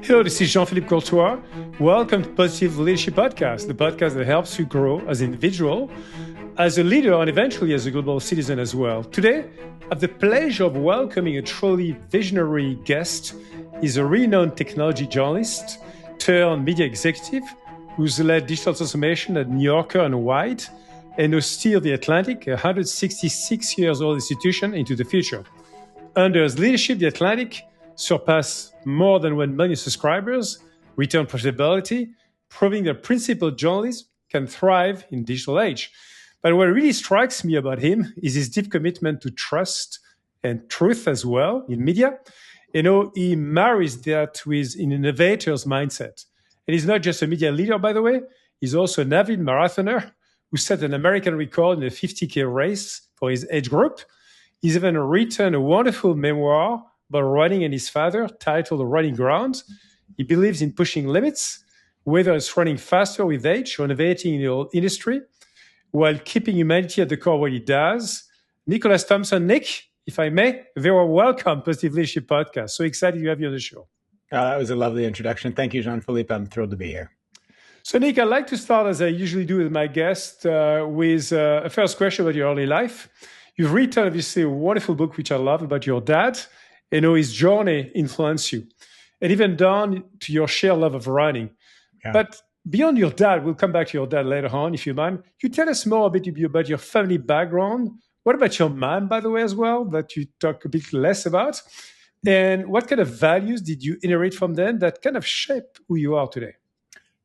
Hello, this is Jean-Philippe Courtois. Welcome to Positive Leadership Podcast, the podcast that helps you grow as an individual, as a leader, and eventually as a global citizen as well. Today, I have the pleasure of welcoming a truly visionary guest. He's a renowned technology journalist turned media executive who's led digital transformation at New Yorker and White and who steered the Atlantic, a 166 years old institution, into the future. Under his leadership, the Atlantic surpassed more than 1 million subscribers, returned profitability, proving that principled journalists can thrive in digital age. But what really strikes me about him is his deep commitment to trust and truth as well in media. He marries that with an innovator's mindset. And he's not just a media leader, by the way. He's also an avid marathoner who set an American record in a 50K race for his age group. He's even written a wonderful memoir about running and his father titled Running Ground. He believes in pushing limits, whether it's running faster with age or innovating in the industry, while keeping humanity at the core of what he does. Nicholas Thompson, Nick, if I may, very welcome Positive Leadership Podcast. So excited to have you on the show. That was a lovely introduction. Thank you, Jean-Philippe. I'm thrilled to be here. So Nick, I'd like to start, as I usually do with my guest, with a first question about your early life. You've written, obviously, a wonderful book, which I love, about your dad and how his journey influenced you, and even down to your shared love of running. Yeah. But beyond your dad, we'll come back to your dad later on, if you mind. You tell us more a bit about your family background. What about your mom, by the way, as well, that you talk a bit less about? And what kind of values did you inherit from them that kind of shape who you are today?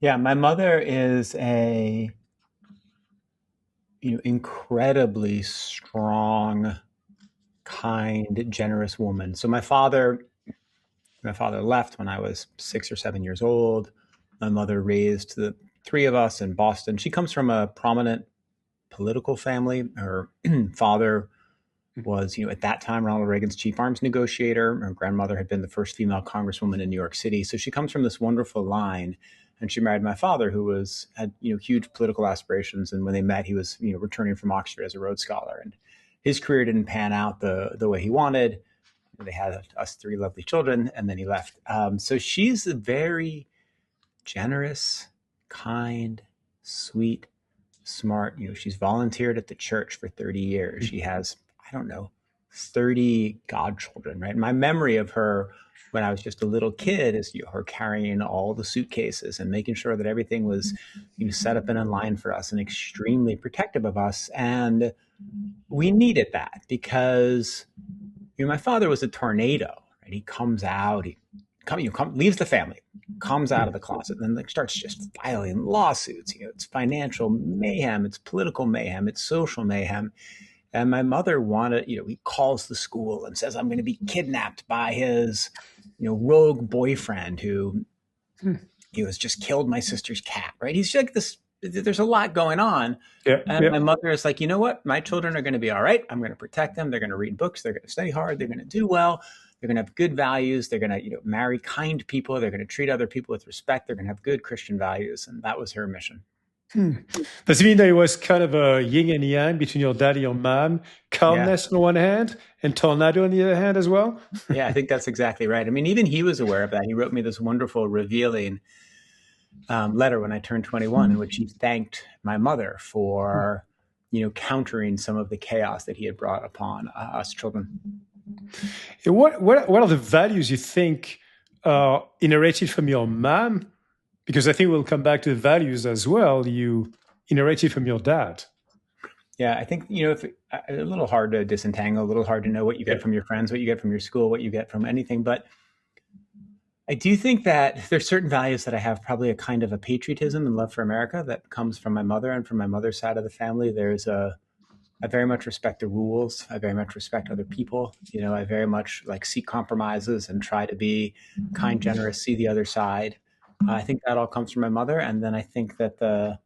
Yeah, my mother is a incredibly strong, kind, generous woman. So my father left when I was 6 or 7 years old. My mother raised the three of us in Boston. She comes from a prominent political family. Her father was, at that time, Ronald Reagan's chief arms negotiator. Her grandmother had been the first female congresswoman in New York City. So she comes from this wonderful line. And she married my father, who had huge political aspirations. And when they met, he was returning from Oxford as a Rhodes Scholar. And his career didn't pan out the way he wanted. They had us three lovely children, and then he left. So she's a very generous, kind, sweet, smart. She's volunteered at the church for 30 years. She has, 30 godchildren, right? My memory of her when I was just a little kid is her carrying all the suitcases and making sure that everything was set up and in line for us and extremely protective of us. And we needed that because my father was a tornado, right? He comes out, leaves the family, comes out of the closet, and then starts just filing lawsuits. It's financial mayhem, it's political mayhem, it's social mayhem. And my mother wanted, he calls the school and says, I'm going to be kidnapped by his, rogue boyfriend who has just killed my sister's cat, right? He's like this, there's a lot going on. My mother is like, you know what? My children are going to be all right. I'm going to protect them. They're going to read books. They're going to study hard. They're going to do well. They're going to have good values. They're going to, marry kind people. They're going to treat other people with respect. They're going to have good Christian values. And that was her mission. Does it mean that it was kind of a yin and yang between your dad and your mom? Calmness on one hand and tornado on the other hand as well? Yeah, I think that's exactly right. I mean, even he was aware of that. He wrote me this wonderful, revealing letter when I turned 21, in which he thanked my mother for, countering some of the chaos that he had brought upon us children. What are the values you think are inherited from your mom? Because I think we'll come back to the values as well you inherited from your dad. Yeah, I think, it's a little hard to disentangle, a little hard to know what you get from your friends, what you get from your school, what you get from anything. But I do think that there's certain values that I have, probably a kind of a patriotism and love for America that comes from my mother and from my mother's side of the family. I very much respect the rules. I very much respect other people. I very much seek compromises and try to be kind, generous, see the other side. I think that all comes from my mother. And then I think that the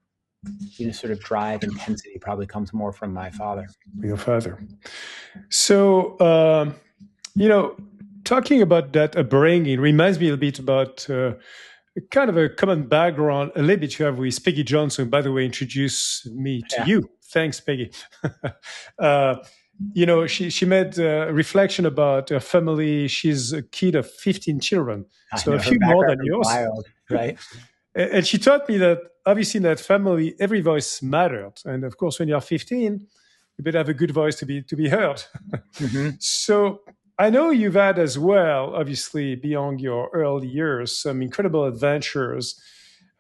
sort of drive intensity probably comes more from my father. Your father. So, talking about that upbringing reminds me a bit about kind of a common background, a little bit you have with Peggy Johnson. By the way, introduced me to you. Thanks, Peggy. she made a reflection about her family. She's a kid of 15 children, I so a know her few more background than is yours. wild, right? And she taught me that obviously in that family, every voice mattered. And of course, when you're 15, you better have a good voice to be heard. Hmm. So I know you've had as well, obviously, beyond your early years, some incredible adventures.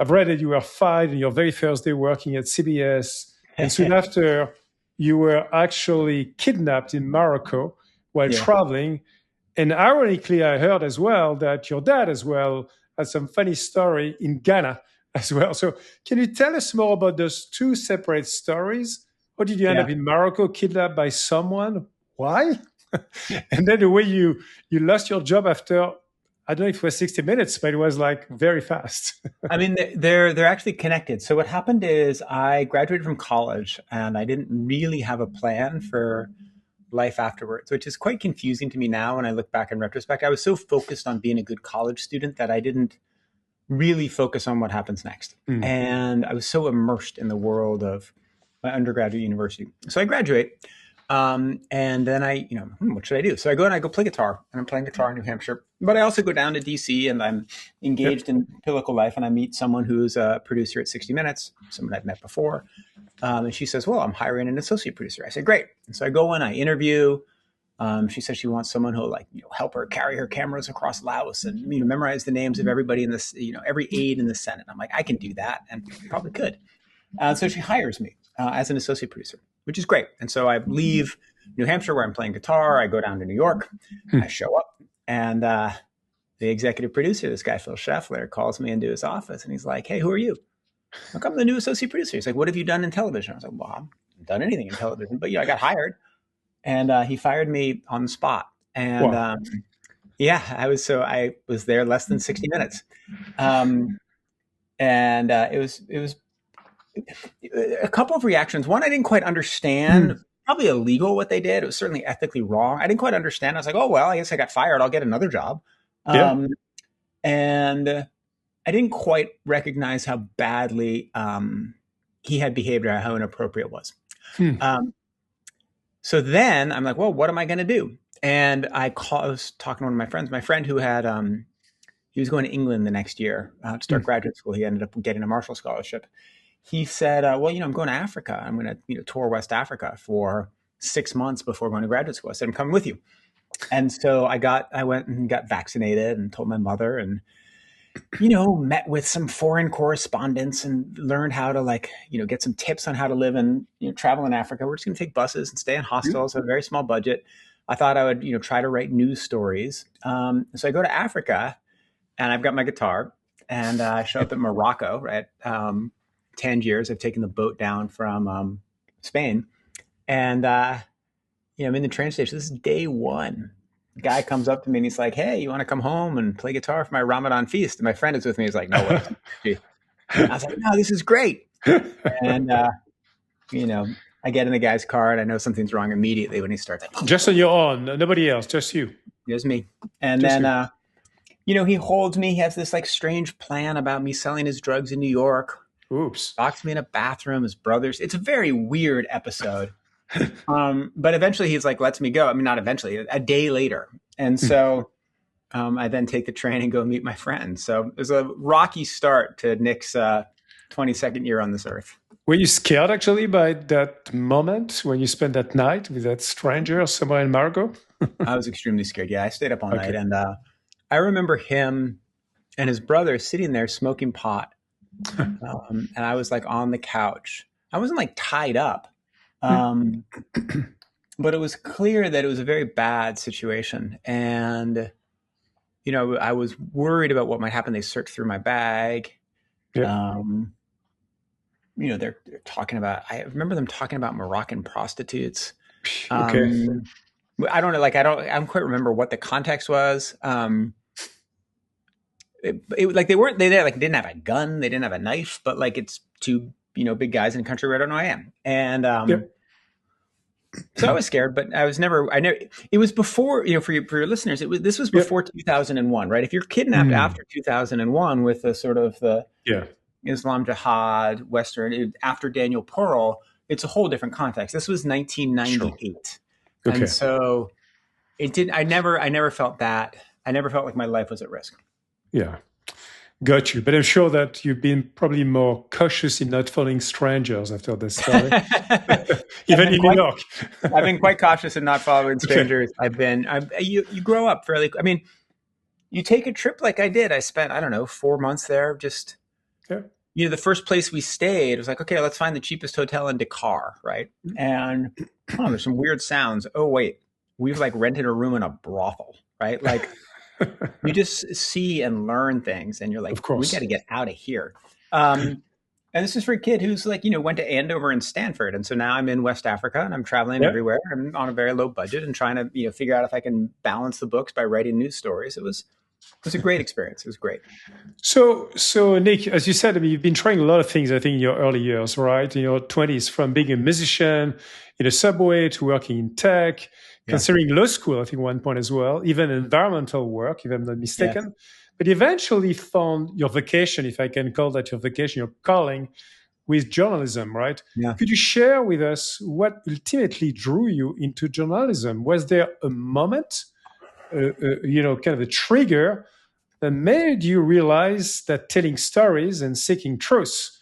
I've read that you were fired in your very first day working at CBS. And soon after, you were actually kidnapped in Morocco while Yeah, traveling. And ironically, I heard as well that your dad as well had some funny story in Ghana as well. So can you tell us more about those two separate stories? How did you end yeah. up in Morocco, kidnapped by someone? Why? And then the way you lost your job after, I don't know if it was 60 minutes, but it was like very fast. I mean, they're actually connected. So what happened is I graduated from college and I didn't really have a plan for life afterwards, which is quite confusing to me now when I look back in retrospect. I was so focused on being a good college student that I didn't really focus on what happens next. Mm. And I was so immersed in the world of my undergraduate university. So I graduate. And then what should I do? So I go and I go play guitar, and I'm playing guitar in New Hampshire. But I also go down to DC and I'm engaged in political life, and I meet someone who's a producer at 60 Minutes, someone I'd met before. And she says, well, I'm hiring an associate producer. I said, great. And so I go in, I interview. She says she wants someone who'll help her carry her cameras across Laos and memorize the names of everybody in this, every aide in the Senate. I'm like, I can do that, and probably could. So she hires me as an associate producer, which is great. And so I leave New Hampshire where I'm playing guitar. I go down to New York. I show up, and the executive producer, this guy Phil Scheffler, calls me into his office, and he's like, "Hey, who are you?" I'm the new associate producer. He's like, "What have you done in television?" I was like, "Well, I haven't done anything in television, but I got hired." And he fired me on the spot. And Wow. I was there less than 60 minutes. And it was a couple of reactions. One, I didn't quite understand, probably illegal what they did. It was certainly ethically wrong. I didn't quite understand. I was like, oh, well, I guess I got fired. I'll get another job. Yeah. And I didn't quite recognize how badly he had behaved or how inappropriate it was. So then I'm like, well, what am I going to do? And I was talking to one of my friends, who had, he was going to England the next year to start graduate school. He ended up getting a Marshall Scholarship. He said, well, I'm going to Africa. I'm going to tour West Africa for 6 months before going to graduate school. I said, I'm coming with you. And so I went and got vaccinated and told my mother, and met with some foreign correspondents and learned how to get some tips on how to live and travel in Africa. We're just going to take buses and stay in hostels, have a very small budget. I thought I would, try to write news stories. So I go to Africa, and I've got my guitar, and I show up at Morocco, right? Tangiers. I've taken the boat down from Spain, and I'm in the train station. This is day one. Guy comes up to me and he's like, hey, you want to come home and play guitar for my Ramadan feast? And my friend is with me. He's like, no way. I was like, no, this is great. And, I get in the guy's car and I know something's wrong immediately when he starts. Just on your own, nobody else, just you. Just me. And just then, he holds me. He has this strange plan about me selling his drugs in New York. Oops. Locks me in a bathroom, his brothers. It's a very weird episode. But eventually he's like, lets me go. I mean, not eventually, a day later. And so I then take the train and go meet my friends. So it was a rocky start to Nick's 22nd year on this earth. Were you scared actually by that moment when you spent that night with that stranger somewhere in Morocco? I was extremely scared. Yeah, I stayed up all night. And I remember him and his brother sitting there smoking pot. And I was on the couch. I wasn't tied up. But it was clear that it was a very bad situation. And, I was worried about what might happen. They searched through my bag. Yeah. They're talking about, I remember them talking about Moroccan prostitutes. Okay. I don't know, I don't quite remember what the context was. They didn't have a gun. They didn't have a knife, but it's two, big guys in a country where I don't know I am. And, so I was scared, but I never, it was before, for your listeners, this was before 2001, right? If you're kidnapped after 2001 with the sort of the Islam Jihad, Western, after Daniel Pearl, it's a whole different context. This was 1998. Sure. And Okay. so it didn't, I never felt that. I never felt like my life was at risk. Yeah. Got you. But I'm sure that you've been probably more cautious in not following strangers after this story, I've even been in New quite York. I've been quite cautious in not following Okay. strangers. You grow up fairly. I mean, you take a trip like I did. I spent, I don't know, 4 months there. Just, Yeah. the first place we stayed was like, okay, let's find the cheapest hotel in Dakar, right? And oh, there's some weird sounds. Oh wait, we've like rented a room in a brothel, right? Like you just see and learn things, and you're like, Of we got to course. get out of here. And this is for a kid who's like, went to Andover and Stanford. And so now I'm in West Africa and I'm traveling Yeah. everywhere. I'm on a very low budget and trying to, figure out if I can balance the books by writing news stories. It was a great experience. It was great. So Nick, as you said, I mean, you've been trying a lot of things, I think, in your early years, right? In your 20s, from being a musician in a subway to working in tech, Yeah. considering law school, I think, one point as well, even environmental work, if I'm not Yeah. mistaken. But you eventually found your vocation, if I can call that your vocation, your calling, with journalism, right? Yeah. Could you share with us what ultimately drew you into journalism? Was there a moment, kind of a trigger that made you realize that telling stories and seeking truth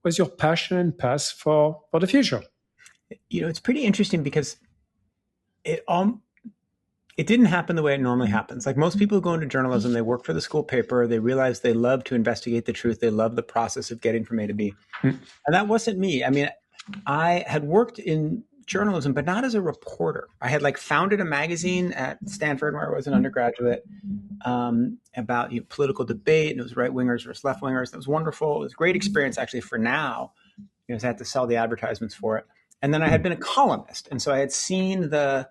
was your passion and path for the future? It's pretty interesting because it it didn't happen the way it normally happens. Like most people who go into journalism, they work for the school paper. They realize they love to investigate the truth. They love the process of getting from A to B. Mm. And that wasn't me. I mean, I had worked in journalism, but not as a reporter. I had like founded a magazine at Stanford where I was an undergraduate about political debate, and it was right wingers versus left wingers. It was wonderful. It was a great experience actually for now. I had to sell the advertisements for it. And then I had been a columnist. And so I had seen the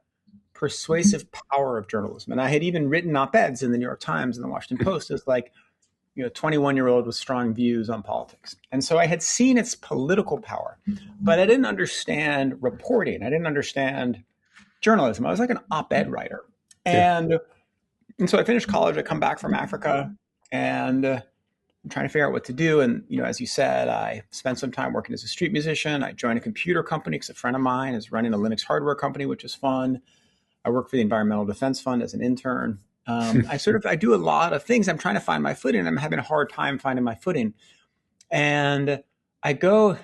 persuasive power of journalism. And I had even written op-eds in the New York Times and the Washington Post as like, 21-year-old with strong views on politics. And so I had seen its political power, but I didn't understand reporting. I didn't understand journalism. I was like an op-ed writer. Yeah. And so I finished college. I come back from Africa and I'm trying to figure out what to do. And, as you said, I spent some time working as a street musician. I joined a computer company because a friend of mine is running a Linux hardware company, which is fun. I work for the Environmental Defense Fund as an intern. I do a lot of things. I'm trying to find my footing. I'm having a hard time finding my footing. And I go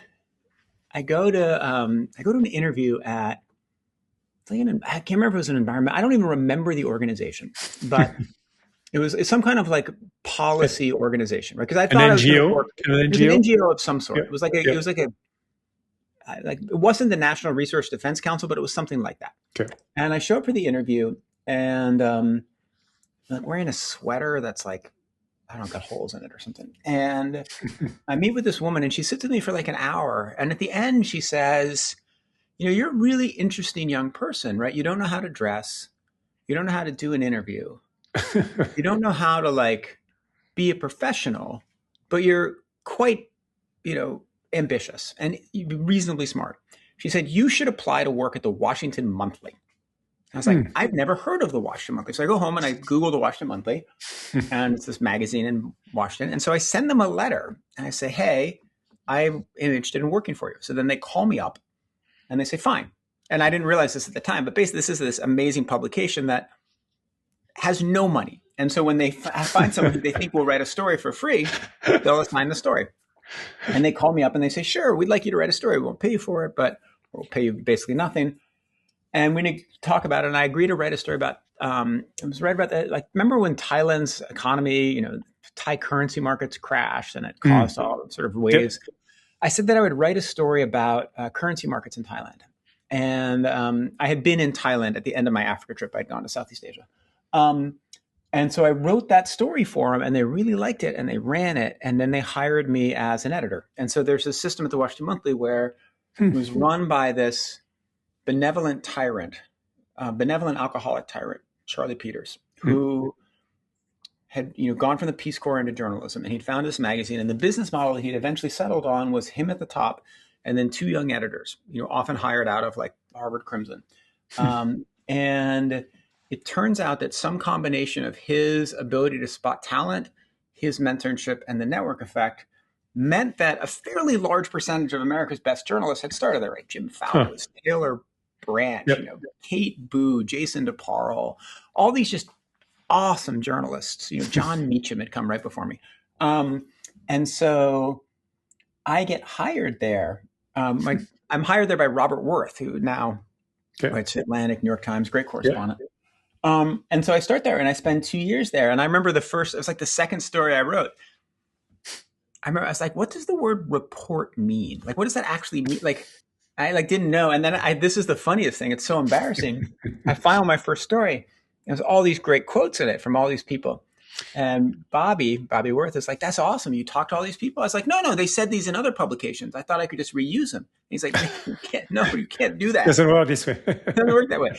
to an interview at, I can't remember if it was an environment. I don't even remember the organization, but it's some kind of like policy organization, right? Because I An thought I was going to NGO? work. An It was an NGO? NGO of some sort. Yeah. It was like Yeah. it wasn't the National Research Defense Council, but it was something like that. Okay. And I show up for the interview, and I'm wearing a sweater that's like, I don't know, got holes in it or something. And I meet with this woman, and she sits with me for like an hour. And at the end, she says, you're a really interesting young person, right? You don't know how to dress. You don't know how to do an interview. You don't know how to like be a professional, but you're quite, ambitious and reasonably smart. She said, you should apply to work at the Washington Monthly. I was like, I've never heard of the Washington Monthly. So I go home and I Google the Washington Monthly, and it's this magazine in Washington. And so I send them a letter and I say, hey, I'm interested in working for you. So then they call me up and they say, fine. And I didn't realize this at the time, but basically this is this amazing publication that has no money. And so when they find someone who they think will write a story for free, they'll assign the story. And they call me up and they say, sure, we'd like you to write a story. We won't pay you for it, but we'll pay you basically nothing. And we need to talk about it. And I agreed to write a story about, it was right about that. Like, remember when Thailand's economy, Thai currency markets crashed and it caused all sort of waves. Yep. I said that I would write a story about currency markets in Thailand. And I had been in Thailand at the end of my Africa trip. I'd gone to Southeast Asia. And so I wrote that story for them, and they really liked it, and they ran it, and then they hired me as an editor. And so there's a system at the Washington Monthly where it was run by this benevolent tyrant, benevolent alcoholic tyrant, Charlie Peters, who had gone from the Peace Corps into journalism, and he'd found this magazine, and the business model he'd eventually settled on was him at the top, and then two young editors, often hired out of like Harvard Crimson, and it turns out that some combination of his ability to spot talent, his mentorship, and the network effect meant that a fairly large percentage of America's best journalists had started there, right? Jim Fowler, Taylor Branch, Yep. Kate Boo, Jason DeParle, all these just awesome journalists. John Meacham had come right before me. And so I get hired there. I'm hired there by Robert Worth, who now writes Atlantic, New York Times, great correspondent. And so I start there and I spend 2 years there. And I remember it was like the second story I wrote. I was like, what does the word report mean? Like, what does that actually mean? Like, I didn't know. And then this is the funniest thing. It's so embarrassing. I file my first story. There's all these great quotes in it from all these people. And Bobby Worth is like, that's awesome. You talked to all these people. I was like, no, they said these in other publications. I thought I could just reuse them. And he's like, you can't do that. Doesn't work this way. It doesn't work that way.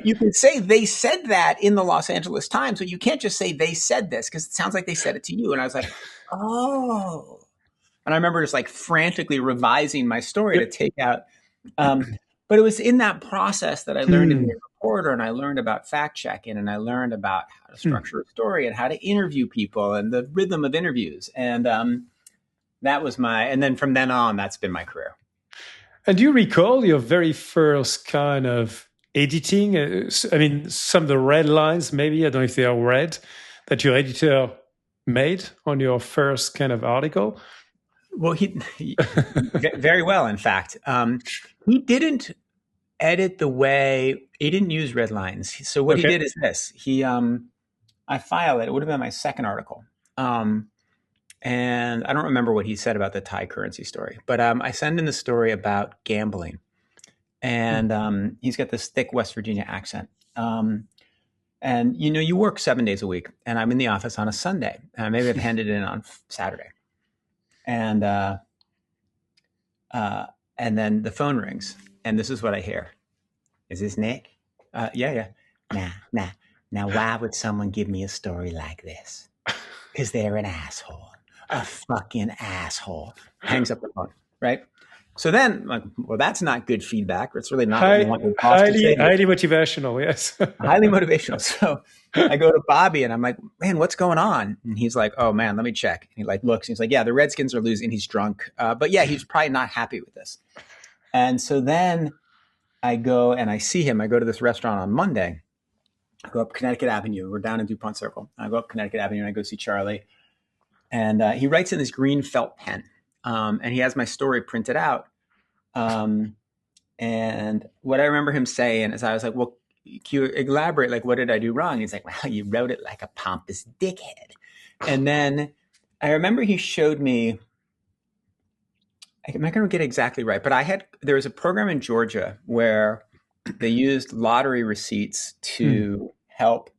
You can say they said that in the Los Angeles Times, but you can't just say they said this because it sounds like they said it to you. And I was like, oh. And I remember just like frantically revising my story to take out. But it was in that process that I learned to be a reporter, and I learned about fact checking, and I learned about how to structure a story and how to interview people and the rhythm of interviews. And that was and then from then on, that's been my career. And do you recall your very first kind of editing? I mean, some of the red lines, maybe, I don't know if they are red, that your editor made on your first kind of article? Well, he very well, in fact. He didn't edit he didn't use red lines. So what he did is this. I file it. It would have been my second article. And I don't remember what he said about the Thai currency story, but I send in the story about gambling. And he's got this thick West Virginia accent. And, you work 7 days a week, and I'm in the office on a Sunday. Maybe I've handed it in on Saturday. And then the phone rings, and this is what I hear. Is this Nick? Yeah. Nah. Now, why would someone give me a story like this? Because they're an asshole. A fucking asshole. Hangs up the phone, right? So then, well, that's not good feedback. It's really not what you want your boss to say. Highly motivational, yes. Highly motivational. So I go to Bobby and I'm like, man, what's going on? And he's like, oh man, let me check. And he looks, and he's like, yeah, the Redskins are losing. He's drunk. But yeah, he's probably not happy with this. And so then I go and I see him. I go to this restaurant on Monday. I go up Connecticut Avenue. We're down in DuPont Circle. I go up Connecticut Avenue and I go see Charlie. And he writes in this green felt pen. And he has my story printed out. And what I remember him saying is I was like, well, can you elaborate? Like, what did I do wrong? He's like, well, you wrote it like a pompous dickhead. And then I remember he showed me, I'm not going to get it exactly right, but there was a program in Georgia where they used lottery receipts to help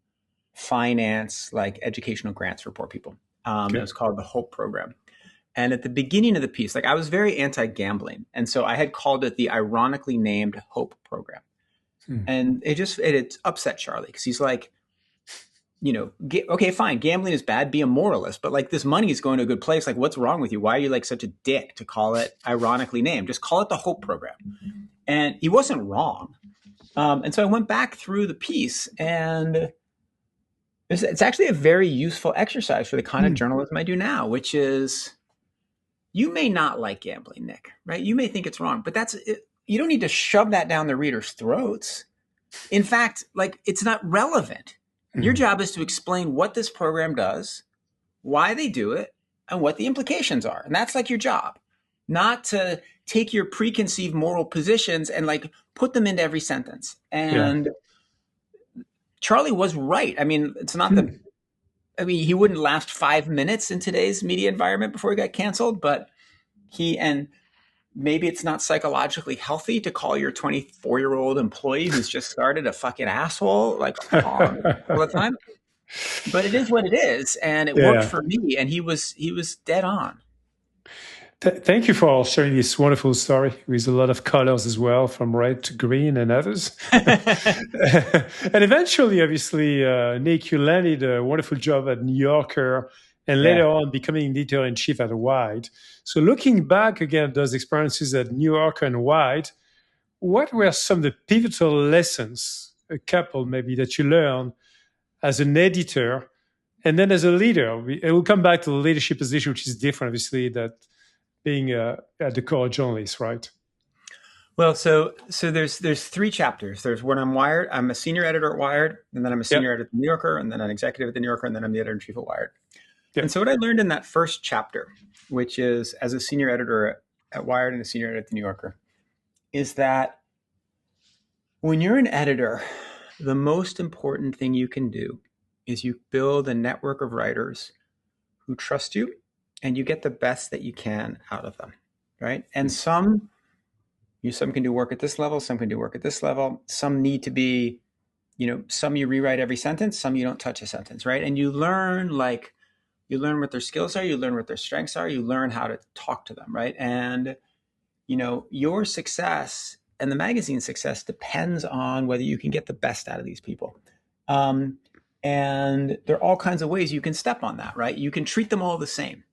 finance like educational grants for poor people. It was called the HOPE program. And at the beginning of the piece, I was very anti-gambling. And so I had called it the ironically named HOPE program. And it upset Charlie because he's like, okay, fine. Gambling is bad. Be a moralist. But this money is going to a good place. What's wrong with you? Why are you such a dick to call it ironically named? Just call it the HOPE program. And he wasn't wrong. And so I went back through the piece, and it's actually a very useful exercise for the kind of journalism I do now, which is, you may not like gambling, Nick, right? You may think it's wrong, but you don't need to shove that down the readers' throats. In fact, it's not relevant. Your job is to explain what this program does, why they do it, and what the implications are. And that's your job, not to take your preconceived moral positions and put them into every sentence. And Charlie was right. I mean, it's not he wouldn't last 5 minutes in today's media environment before he got canceled, but and maybe it's not psychologically healthy to call your 24-year-old employee who's just started a fucking asshole all the time. But it is what it is, and it worked for me. And he was dead on. Thank you for sharing this wonderful story with a lot of colors as well, from red to green and others. And eventually, obviously, Nick, you landed a wonderful job at New Yorker, and later on becoming editor-in-chief at Wired. So looking back again at those experiences at New Yorker and Wired, what were some of the pivotal lessons, a couple maybe, that you learned as an editor and then as a leader? We'll come back to the leadership position, which is different, obviously, that being at the core journalist, right? Well, so there's three chapters. There's when I'm Wired. I'm a senior editor at Wired, and then I'm a Yep. senior editor at the New Yorker, and then an executive at the New Yorker, and then I'm the editor in chief at Wired. And Yep. so what I learned in that first chapter, which is as a senior editor at Wired and a senior editor at the New Yorker, is that when you're an editor, the most important thing you can do is you build a network of writers who trust you, and you get the best that you can out of them, right? And some can do work at this level, some can do work at this level, some need to be, some you rewrite every sentence, some you don't touch a sentence, right? And you learn what their skills are, you learn what their strengths are, you learn how to talk to them, right? And your success and the magazine's success depends on whether you can get the best out of these people. And there are all kinds of ways you can step on that, right? You can treat them all the same,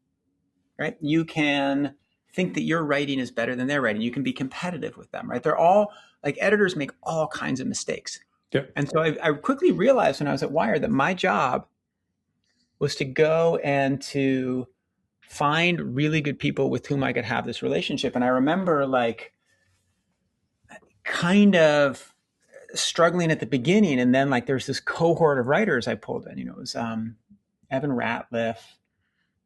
right? You can think that your writing is better than their writing. You can be competitive with them, right? They're all like editors make all kinds of mistakes. Yep. And so I quickly realized when I was at Wired that my job was to go and to find really good people with whom I could have this relationship. And I remember kind of struggling at the beginning. And then there's this cohort of writers I pulled in, it was Evan Ratliff,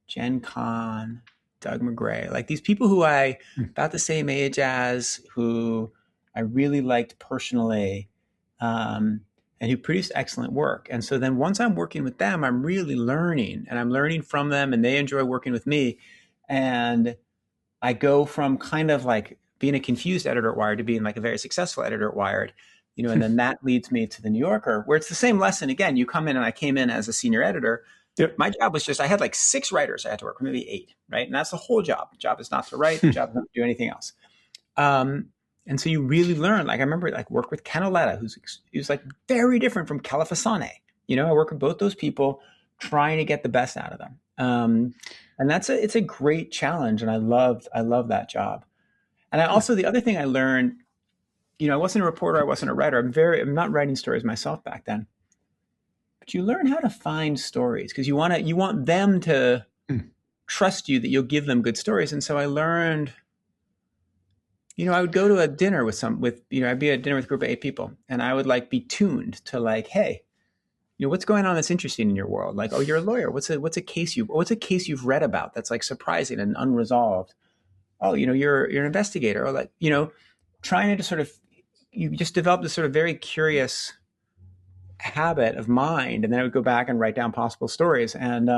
Jen Kahn, Doug McGray, these people who I about the same age as, who I really liked personally, and who produced excellent work. And so then once I'm working with them, I'm really learning, and I'm learning from them, and they enjoy working with me. And I go from kind of being a confused editor at Wired to being a very successful editor at Wired, and then that leads me to the New Yorker, where it's the same lesson again. You come in, and I came in as a senior editor. Yep. My job was I had 6 writers I had to work with, maybe 8, right? And that's the whole job. The job is not to write. The job is not to do anything else. And so you really learn. I remember work with Ken Oletta, who's very different from Kela Fasane. I work with both those people, trying to get the best out of them. And it's a great challenge, and I love that job. And the other thing I learned, I wasn't a reporter, I wasn't a writer. I'm not writing stories myself back then. But you learn how to find stories because you want them to trust you that you'll give them good stories. And so I learned, I would go to a dinner I'd be at dinner with a group of 8 people, and I would be tuned to hey, what's going on that's interesting in your world? Oh, you're a lawyer. What's a case you've read about that's surprising and unresolved? Oh, you're an investigator, or trying to you just develop this very curious habit of mind. And then I would go back and write down possible stories. And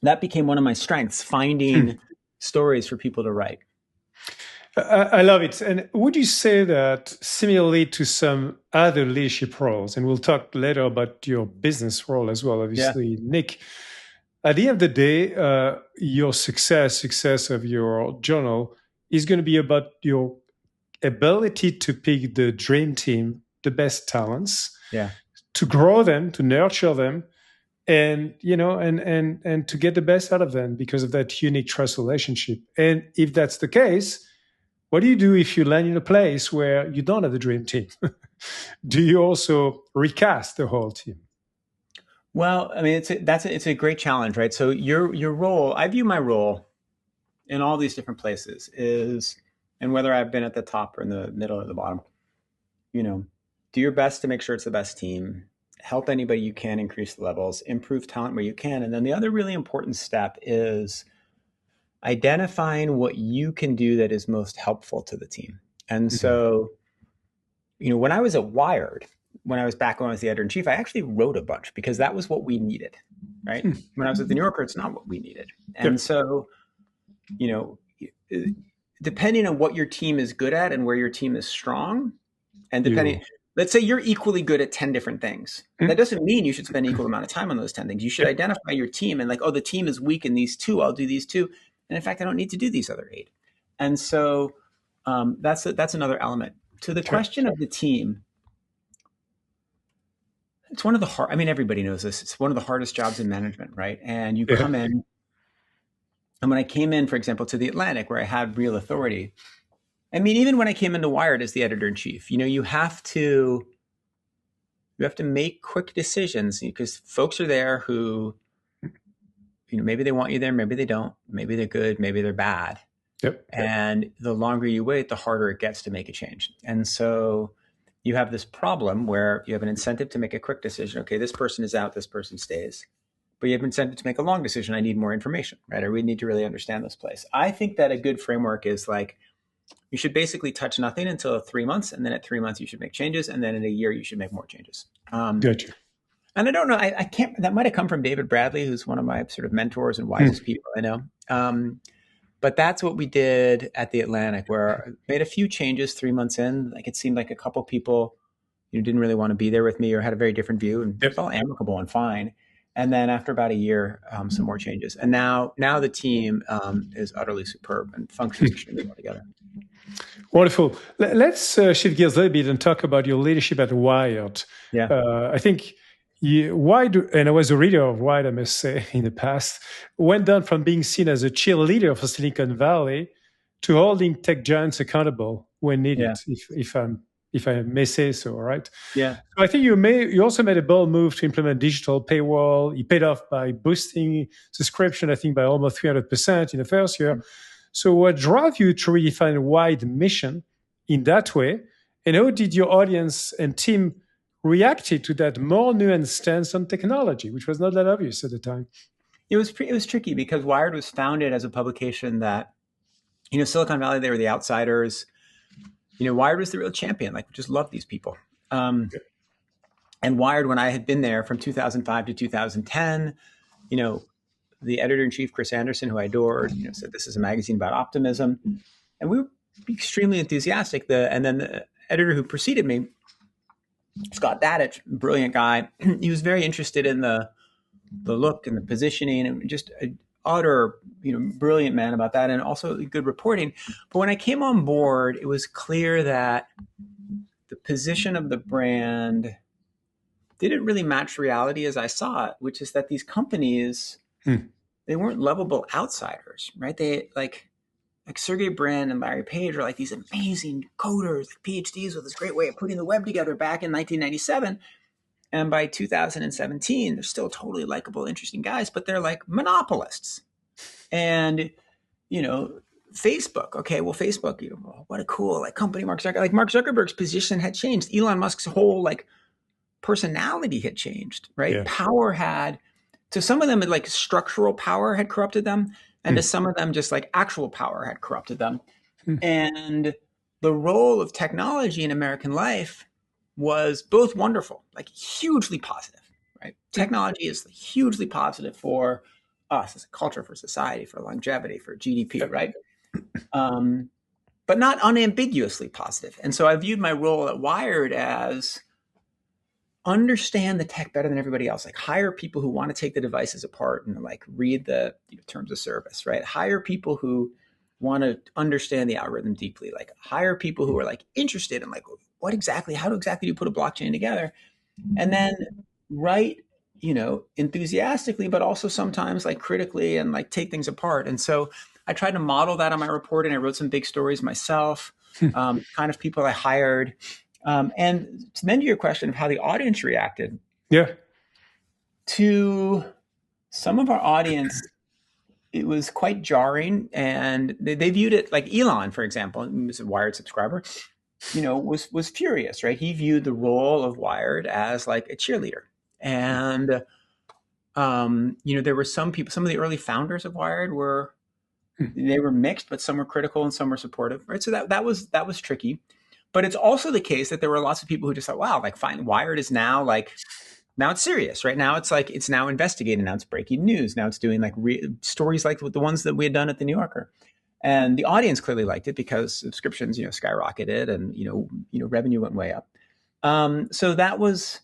that became one of my strengths, finding stories for people to write. I love it. And would you say that similarly to some other leadership roles, and we'll talk later about your business role as well, obviously, Nick, at the end of the day, your success of your journal is going to be about your ability to pick the dream team, the best talents, to grow them, to nurture them, and and to get the best out of them because of that unique trust relationship. And if that's the case, what do you do if you land in a place where you don't have the dream team? Do you also recast the whole team? Well, I mean, it's a great challenge, right? So your role, I view my role in all these different places is, and whether I've been at the top or in the middle or the bottom, do your best to make sure it's the best team, help anybody you can increase the levels, improve talent where you can. And then the other really important step is identifying what you can do that is most helpful to the team. And so, when I was at Wired, when I was back when I was the editor-in-chief, I actually wrote a bunch because that was what we needed, right? When I was at the New Yorker, it's not what we needed. And so, depending on what your team is good at and where your team is strong, and let's say you're equally good at 10 different things. That doesn't mean you should spend an equal amount of time on those 10 things. You should identify your team and the team is weak in these 2, I'll do these 2. And in fact, I don't need to do these other 8. And so that's another element. To the question of the team, it's one of the hard, everybody knows this. It's one of the hardest jobs in management, right? And you come in, and when I came in, for example, to the Atlantic, where I had real authority, even when I came into Wired as the editor-in-chief, you have to make quick decisions because folks are there who, maybe they want you there, maybe they don't, maybe they're good, maybe they're bad. Yep. And the longer you wait, the harder it gets to make a change. And so you have this problem where you have an incentive to make a quick decision. Okay, this person is out, this person stays. But you have incentive to make a long decision. I need more information, right? I really need to really understand this place. I think that a good framework is like, you should basically touch nothing until 3 months. And then at 3 months, you should make changes. And then in a year, you should make more changes. Gotcha. And I don't know, I can't, that might've come from David Bradley, who's one of my sort of mentors and wisest people I know. But that's what we did at the Atlantic, where I made a few changes 3 months in. Like it seemed like a couple people didn't really want to be there with me or had a very different view, and it's all amicable and fine. And then after about a year, some more changes. And now the team is utterly superb and functions extremely well together. Wonderful. Let's shift gears a little bit and talk about your leadership at Wired. Yeah. I think Wired, and I was a reader of Wired, I must say, in the past, went down from being seen as a cheerleader for Silicon Valley to holding tech giants accountable when needed, if I may say so, right? Yeah. So I think you also made a bold move to implement digital paywall. You paid off by boosting subscription, I think, by almost 300% in the first year. So what drove you to redefine Wired mission in that way? And how did your audience and team reacted to that more nuanced stance on technology, which was not that obvious at the time? It was tricky because Wired was founded as a publication that, Silicon Valley, they were the outsiders. Wired was the real champion. Like, we just loved these people. And Wired, when I had been there from 2005 to 2010, the editor-in-chief, Chris Anderson, who I adored, said, this is a magazine about optimism. And we were extremely enthusiastic. And then the editor who preceded me, Scott Dadich, brilliant guy, he was very interested in the look and the positioning, and just an utter, brilliant man about that, and also good reporting. But when I came on board, it was clear that the position of the brand didn't really match reality as I saw it, which is that these companies, they weren't lovable outsiders, right? They like Sergey Brin and Larry Page are like these amazing coders, like PhDs with this great way of putting the web together back in 1997. And by 2017, they're still totally likable, interesting guys, but they're like monopolists. And, Facebook, okay, well, Facebook, what a cool company Mark Zuckerberg. Like Mark Zuckerberg's position had changed. Elon Musk's whole personality had changed, right? Yeah. Power had, to some of them, structural power had corrupted them. And to some of them, just actual power had corrupted them. And the role of technology in American life was both wonderful, hugely positive, right? Technology is hugely positive for us as a culture, for society, for longevity, for GDP, right? But not unambiguously positive. And so I viewed my role at Wired as understand the tech better than everybody else. Hire people who want to take the devices apart and read the terms of service, right? Hire people who want to understand the algorithm deeply. Hire people who are interested in how exactly do you put a blockchain together? And then write, enthusiastically, but also sometimes critically and take things apart. And so I tried to model that on my reporting. I wrote some big stories myself, kind of people I hired. And then to your question of how the audience reacted, to some of our audience, it was quite jarring, and they viewed it like Elon, for example, who was a Wired subscriber, was furious, right? He viewed the role of Wired as a cheerleader. And, there were some people, some of the early founders of Wired they were mixed, but some were critical and some were supportive, right? So that was tricky. But it's also the case that there were lots of people who just thought, wow, fine, Wired is now now it's serious, right? Now it's it's now investigating. Now it's breaking news. Now it's doing stories like the ones that we had done at the New Yorker. And the audience clearly liked it because subscriptions, skyrocketed and, revenue went way up. So that was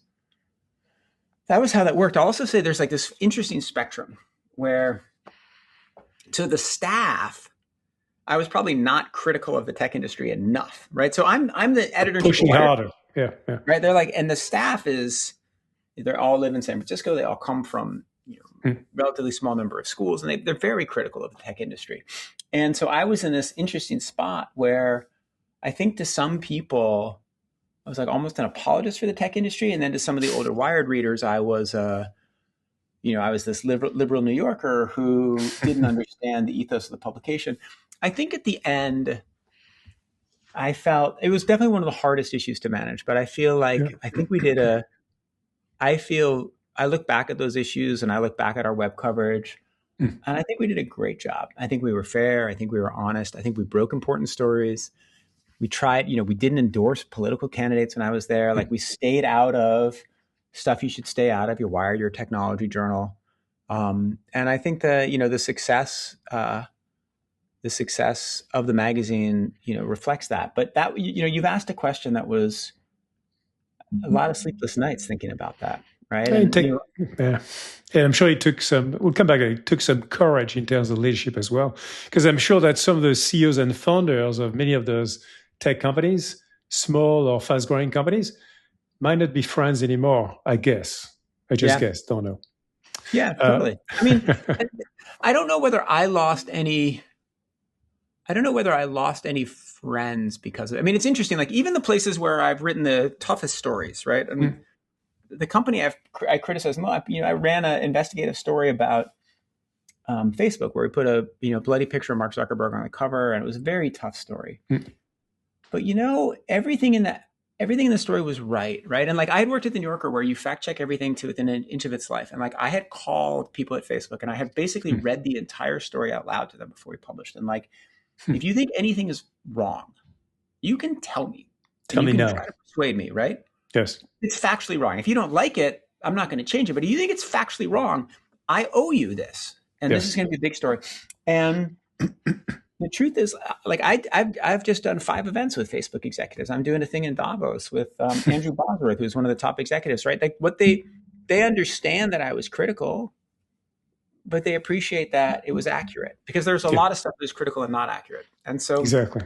how that worked. I'll also say there's this interesting spectrum where to the staff, I was probably not critical of the tech industry enough, right? So I'm the editor pushing harder, yeah. Right? They're and the staff they all live in San Francisco. They all come from relatively small number of schools, and they're very critical of the tech industry. And so I was in this interesting spot where I think to some people I was almost an apologist for the tech industry, and then to some of the older Wired readers, I was I was this liberal New Yorker who didn't understand the ethos of the publication. I think at the end, I felt it was definitely one of the hardest issues to manage, but I feel Yeah. like I think we did a. I feel I look back at those issues and I look back at our web coverage, Mm. and I think we did a great job. I think we were fair. I think we were honest. I think we broke important stories. We tried, we didn't endorse political candidates when I was there. Like we stayed out of stuff you should stay out of. You're Wired, your technology journal. And I think that, the success of the magazine, reflects that. But that, you've asked a question that was a lot of sleepless nights thinking about that. Right. And And, yeah. And I'm sure it took we'll come back, it took some courage in terms of leadership as well. Because I'm sure that some of the CEOs and founders of many of those tech companies, small or fast growing companies, might not be friends anymore, I guess. I just guess, don't know. Yeah, totally. I mean, I don't know whether I lost any friends because of it. I mean, it's interesting. Like even the places where I've written the toughest stories, right? I mean, the company I criticized more. I ran an investigative story about Facebook where we put a bloody picture of Mark Zuckerberg on the cover, and it was a very tough story. But everything in the story was right? And like I had worked at the New Yorker where you fact check everything to within an inch of its life, and like I had called people at Facebook and I had basically read the entire story out loud to them before we published. And like, if you think anything is wrong, you can tell me. Tell me now. Try to persuade me, right? Yes. It's factually wrong. If you don't like it, I'm not going to change it. But if you think it's factually wrong, I owe you this. And this is going to be a big story. And the truth is, like I've just done 5 events with Facebook executives. I'm doing a thing in Davos with Andrew Bosworth, who's one of the top executives, right? Like what they understand that I was critical, but they appreciate that it was accurate because there's a lot of stuff that is critical and not accurate. And so exactly.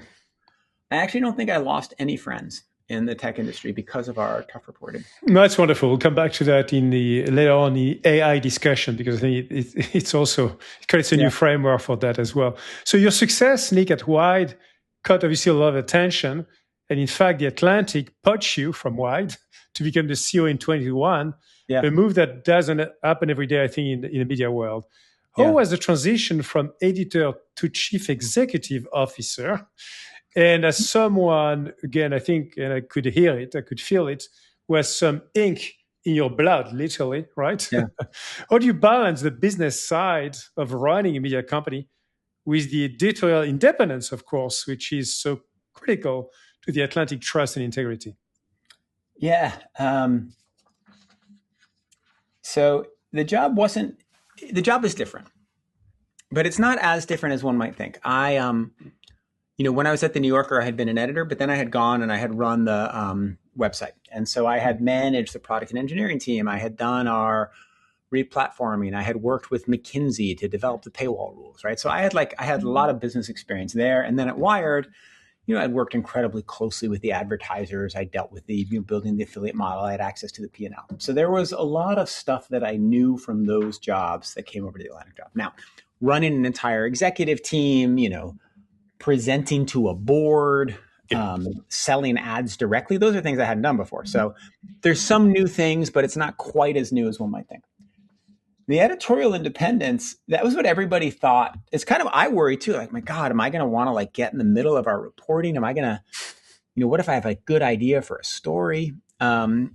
I actually don't think I lost any friends in the tech industry because of our tough reporting. No, that's wonderful. We'll come back to that later on the AI discussion because I think it's also it creates a new framework for that as well. So your success, Nick, at Wired caught obviously a lot of attention, and in fact, the Atlantic poached you from Wired to become the CEO in 2021. Yeah. A move that doesn't happen every day, I think, in the media world. How was the transition from editor to chief executive officer? And as someone, again, I think, and I could hear it, I could feel it, was some ink in your blood, literally, right? Yeah. How do you balance the business side of running a media company with the editorial independence, of course, which is so critical to the Atlantic trust and integrity? Yeah. So the job is different, but it's not as different as one might think. When I was at the New Yorker, I had been an editor, but then I had gone and I had run the website. And so I had managed the product and engineering team. I had done our replatforming. I had worked with McKinsey to develop the paywall rules, right? So I had a lot of business experience there. And then at Wired, I'd worked incredibly closely with the advertisers. I dealt with the building the affiliate model. I had access to the P&L. So there was a lot of stuff that I knew from those jobs that came over to the Atlantic job. Now, running an entire executive team, presenting to a board, selling ads directly. Those are things I hadn't done before. So there's some new things, but it's not quite as new as one might think. The editorial independence, that was what everybody thought. It's kind of, I worry too, like, my God, am I going to want to get in the middle of our reporting? Am I going to, what if I have a good idea for a story? And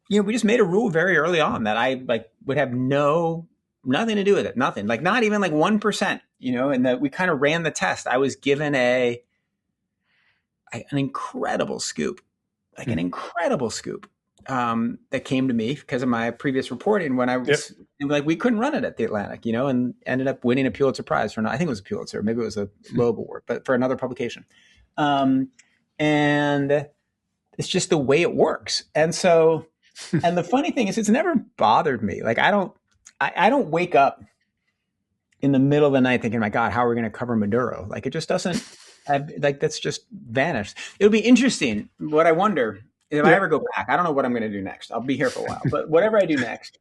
we just made a rule very early on that I would have nothing to do with it. Nothing, not even 1%, and that we kind of ran the test. I was given an incredible scoop, an incredible scoop that came to me because of my previous reporting when I was we couldn't run it at the Atlantic, and ended up winning a Pulitzer Prize for, I think it was a Pulitzer, maybe it was a Loeb Award, but for another publication. And it's just the way it works. And so, and the funny thing is it's never bothered me. I don't wake up in the middle of the night thinking, my God, how are we going to cover Maduro? It just doesn't, that's just vanished. It'll be interesting. What I wonder, if I ever go back, I don't know what I'm going to do next. I'll be here for a while, but whatever I do next,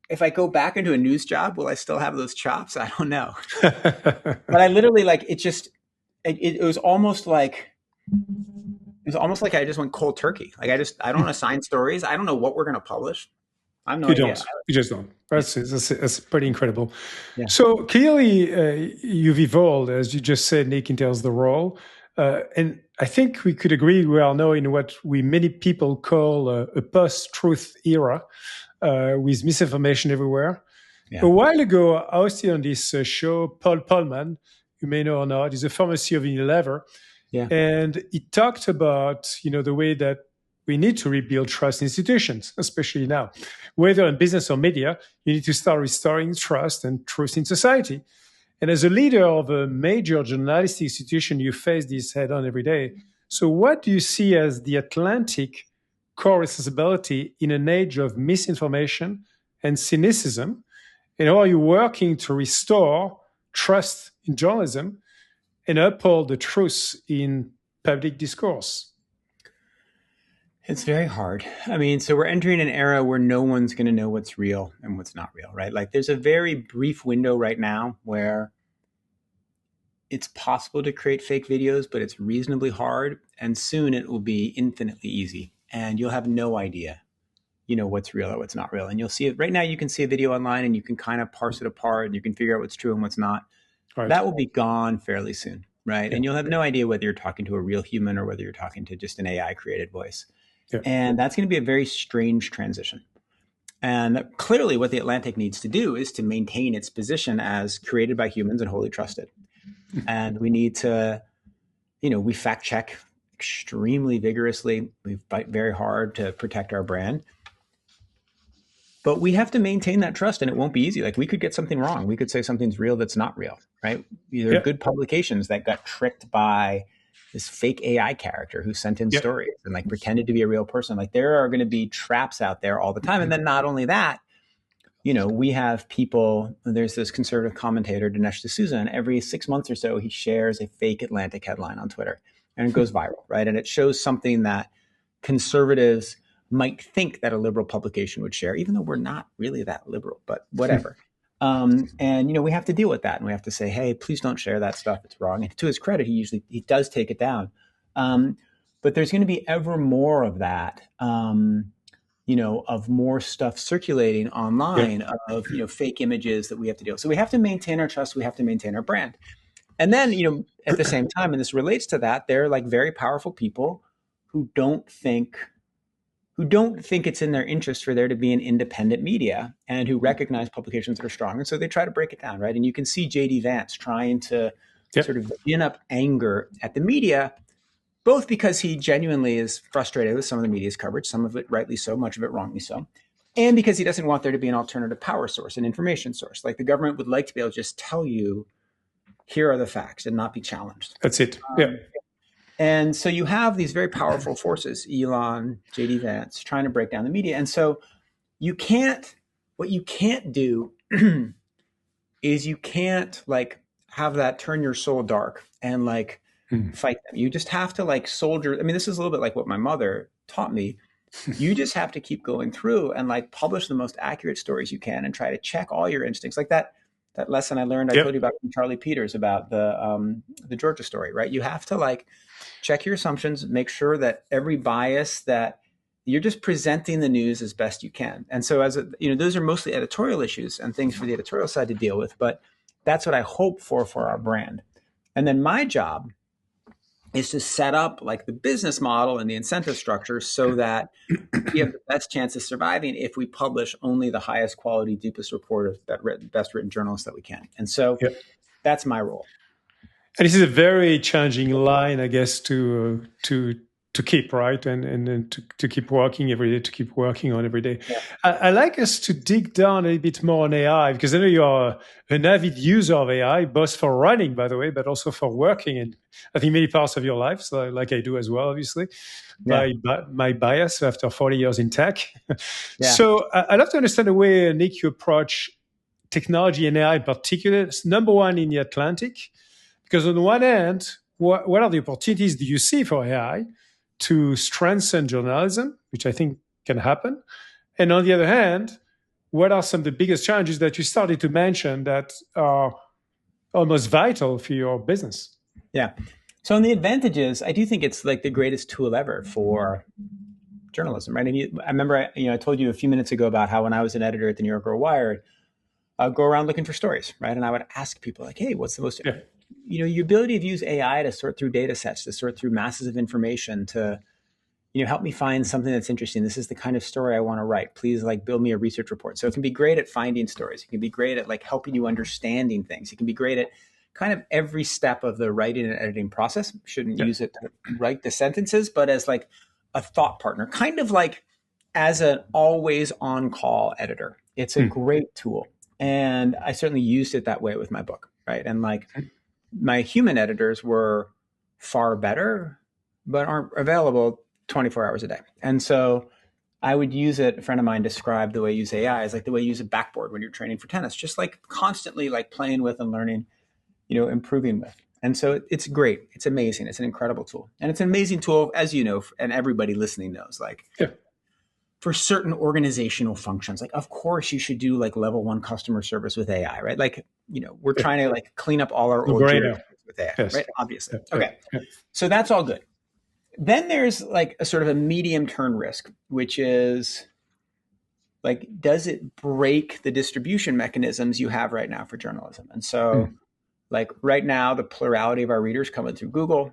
if I go back into a news job, will I still have those chops? I don't know. But I literally it was almost like I just went cold turkey. I don't assign stories. I don't know what we're going to publish. I have no You idea. don't. You just don't. That's pretty incredible. Yeah. So clearly, you've evolved, as you just said, Nick, in terms of the role. And I think we could agree we are now in what we many people call a post-truth era, with misinformation everywhere. Yeah. A while ago, I was on this show, Paul Polman, you may know or not, is a former CEO of Unilever, Yeah. and he talked about the way that we need to rebuild trust in institutions, especially now. Whether in business or media, you need to start restoring trust and truth in society. And as a leader of a major journalistic institution, you face this head on every day. So, what do you see as the Atlantic core responsibility in an age of misinformation and cynicism? And how are you working to restore trust in journalism and uphold the truth in public discourse? It's very hard. I mean, so we're entering an era where no one's going to know what's real and what's not real, right? Like there's a very brief window right now where it's possible to create fake videos, but it's reasonably hard. And soon it will be infinitely easy. And you'll have no idea, what's real or what's not real. And you'll see it right now. You can see a video online and you can kind of parse it apart and you can figure out what's true and what's not. Right. That will be gone fairly soon, right? Yeah. And you'll have no idea whether you're talking to a real human or whether you're talking to just an AI created voice. Yeah. And that's going to be a very strange transition. And clearly what the Atlantic needs to do is to maintain its position as created by humans and wholly trusted. And we need to, we fact check extremely vigorously. We fight very hard to protect our brand. But we have to maintain that trust, and it won't be easy. Like we could get something wrong. We could say something's real that's not real, right? There are good publications that got tricked by this fake AI character who sent in stories and like pretended to be a real person. Like there are going to be traps out there all the time. And then not only that, we have people, there's this conservative commentator, Dinesh D'Souza, and every 6 months or so, he shares a fake Atlantic headline on Twitter and it goes viral, right? And it shows something that conservatives might think that a liberal publication would share, even though we're not really that liberal, but whatever. And we have to deal with that, and we have to say, hey, please don't share that stuff. It's wrong. And to his credit, he does take it down. But there's going to be ever more of that, of more stuff circulating online, of fake images that we have to deal with. So we have to maintain our trust. We have to maintain our brand. And then, at the same time, and this relates to that, they're like very powerful people who don't think it's in their interest for there to be an independent media and who recognize publications that are strong. And so they try to break it down, right? And you can see J.D. Vance trying to sort of gin up anger at the media, both because he genuinely is frustrated with some of the media's coverage, some of it rightly so, much of it wrongly so, and because he doesn't want there to be an alternative power source, an information source. Like the government would like to be able to just tell you, here are the facts and not be challenged. That's it. And so you have these very powerful forces, Elon, J.D. Vance, trying to break down the media. And so what you can't do is you can't like have that turn your soul dark and like fight them. You just have to like soldier. I mean, this is a little bit like what my mother taught me. You just have to keep going through and like publish the most accurate stories you can and try to check all your instincts. Like that lesson I learned, I told you about from Charlie Peters about the Georgia story, right? You have to like check your assumptions, make sure that every bias that you're just presenting the news as best you can. And so those are mostly editorial issues and things for the editorial side to deal with, but that's what I hope for our brand. And then my job is to set up like the business model and the incentive structure so that we have the best chance of surviving if we publish only the highest quality, deepest reported, best written journalists that we can. And so that's my role. And this is a very challenging line, I guess, to keep, right? And to keep working every day, to keep working on every day. Yeah. I like us to dig down a bit more on AI, because I know you are an avid user of AI, both for running, by the way, but also for working in, I think, many parts of your life, so like I do as well, obviously, my bias after 40 years in tech. So I'd love to understand the way, Nick, you approach technology and AI in particular. It's number one in the Atlantic. Because on the one hand, what are the opportunities do you see for AI to strengthen journalism, which I think can happen? And on the other hand, what are some of the biggest challenges that you started to mention that are almost vital for your business? Yeah. So on the advantages, I do think it's like the greatest tool ever for journalism, right? And I remember, I told you a few minutes ago about how when I was an editor at the New Yorker or Wired, I'd go around looking for stories, right? And I would ask people like, hey, what's the most, your ability to use AI to sort through data sets, to sort through masses of information, to help me find something that's interesting. This is the kind of story I want to write. Please build me a research report. So it can be great at finding stories. It can be great at helping you understanding things. It can be great at kind of every step of the writing and editing process. Shouldn't use it to write the sentences, but as a thought partner, kind of as an always on call editor. It's a great tool. And I certainly used it that way with my book, right? And my human editors were far better, but aren't available 24 hours a day. And so I would use it. A friend of mine described the way you use AI is the way you use a backboard when you're training for tennis, just constantly playing with and learning, improving with. And so it's great. It's amazing. It's an incredible tool. And it's an amazing tool, as you know, and everybody listening knows, for certain organizational functions. Of course you should do level 1 customer service with AI, right? We're trying to clean up all our old with AI, right? Obviously. Okay. So that's all good. Then there's a sort of a medium term risk, which is does it break the distribution mechanisms you have right now for journalism? And so right now, the plurality of our readers coming through Google.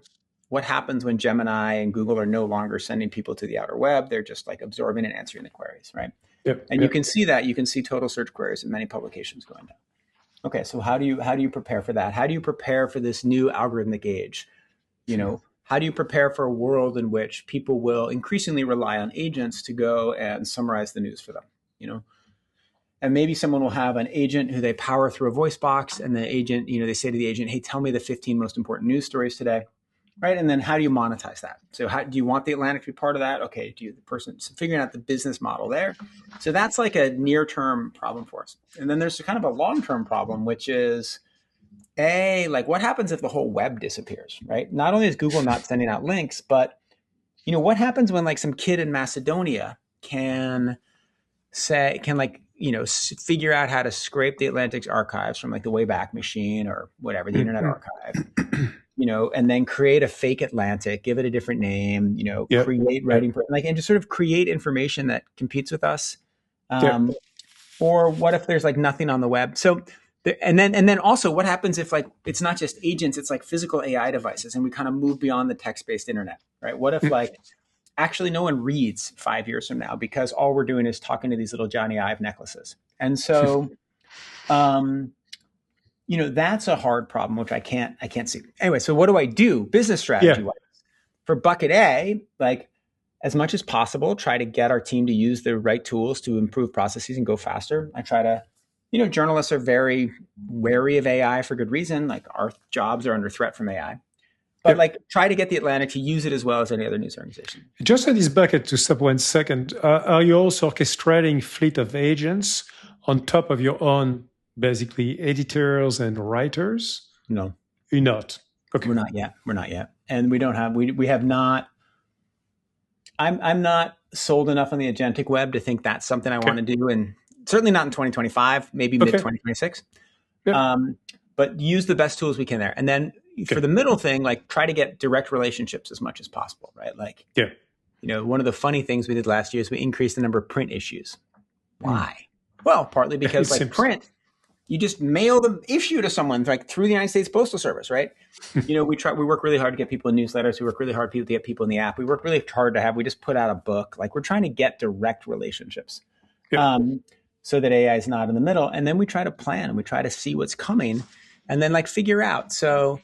What happens when Gemini and Google are no longer sending people to the outer web? They're just absorbing and answering the queries, right? You can see that. You can see total search queries in many publications going down. Okay, so how do you prepare for that? How do you prepare for this new algorithmic age? How do you prepare for a world in which people will increasingly rely on agents to go and summarize the news for them? And maybe someone will have an agent who they power through a voice box, and the agent, they say to the agent, hey, tell me the 15 most important news stories today. Right. And then how do you monetize that? So how do you want the Atlantic to be part of that? Okay. So figuring out the business model there. So that's a near term problem for us. And then there's kind of a long term problem, which is what happens if the whole web disappears, right? Not only is Google not sending out links, but what happens when some kid in Macedonia can figure out how to scrape the Atlantic's archives from the Wayback Machine or whatever, the Internet Archive, and then create a fake Atlantic, give it a different name, create writing, and just sort of create information that competes with us. Or what if there's nothing on the web? So, and then also what happens if it's not just agents, it's physical AI devices, and we kind of move beyond the text-based internet, right? What if actually no one reads 5 years from now because all we're doing is talking to these little Johnny Ive necklaces? And so, that's a hard problem, which I can't see. Anyway, so what do I do business strategy-wise? For bucket A, as much as possible, try to get our team to use the right tools to improve processes and go faster. I try to, journalists are very wary of AI for good reason. Our jobs are under threat from AI. But try to get the Atlantic to use it as well as any other news organization. Just on this bucket, to stop 1 second, are you also orchestrating fleet of agents on top of your own, basically, editors and writers? No. You're not? Okay. We're not yet. And we don't have, we have not, I'm not sold enough on the agentic web to think that's something I want to do. And certainly not in 2025, maybe mid 2026. But use the best tools we can there. And then for the middle thing, try to get direct relationships as much as possible, right? One of the funny things we did last year is we increased the number of print issues. Why? Well, partly because print, you just mail the issue to someone through the United States Postal Service, right? We work really hard to get people in newsletters. We work really hard to get people in the app. We work really hard we just put out a book. We're trying to get direct relationships so that AI is not in the middle. And then we try to plan and we try to see what's coming and then figure out. So,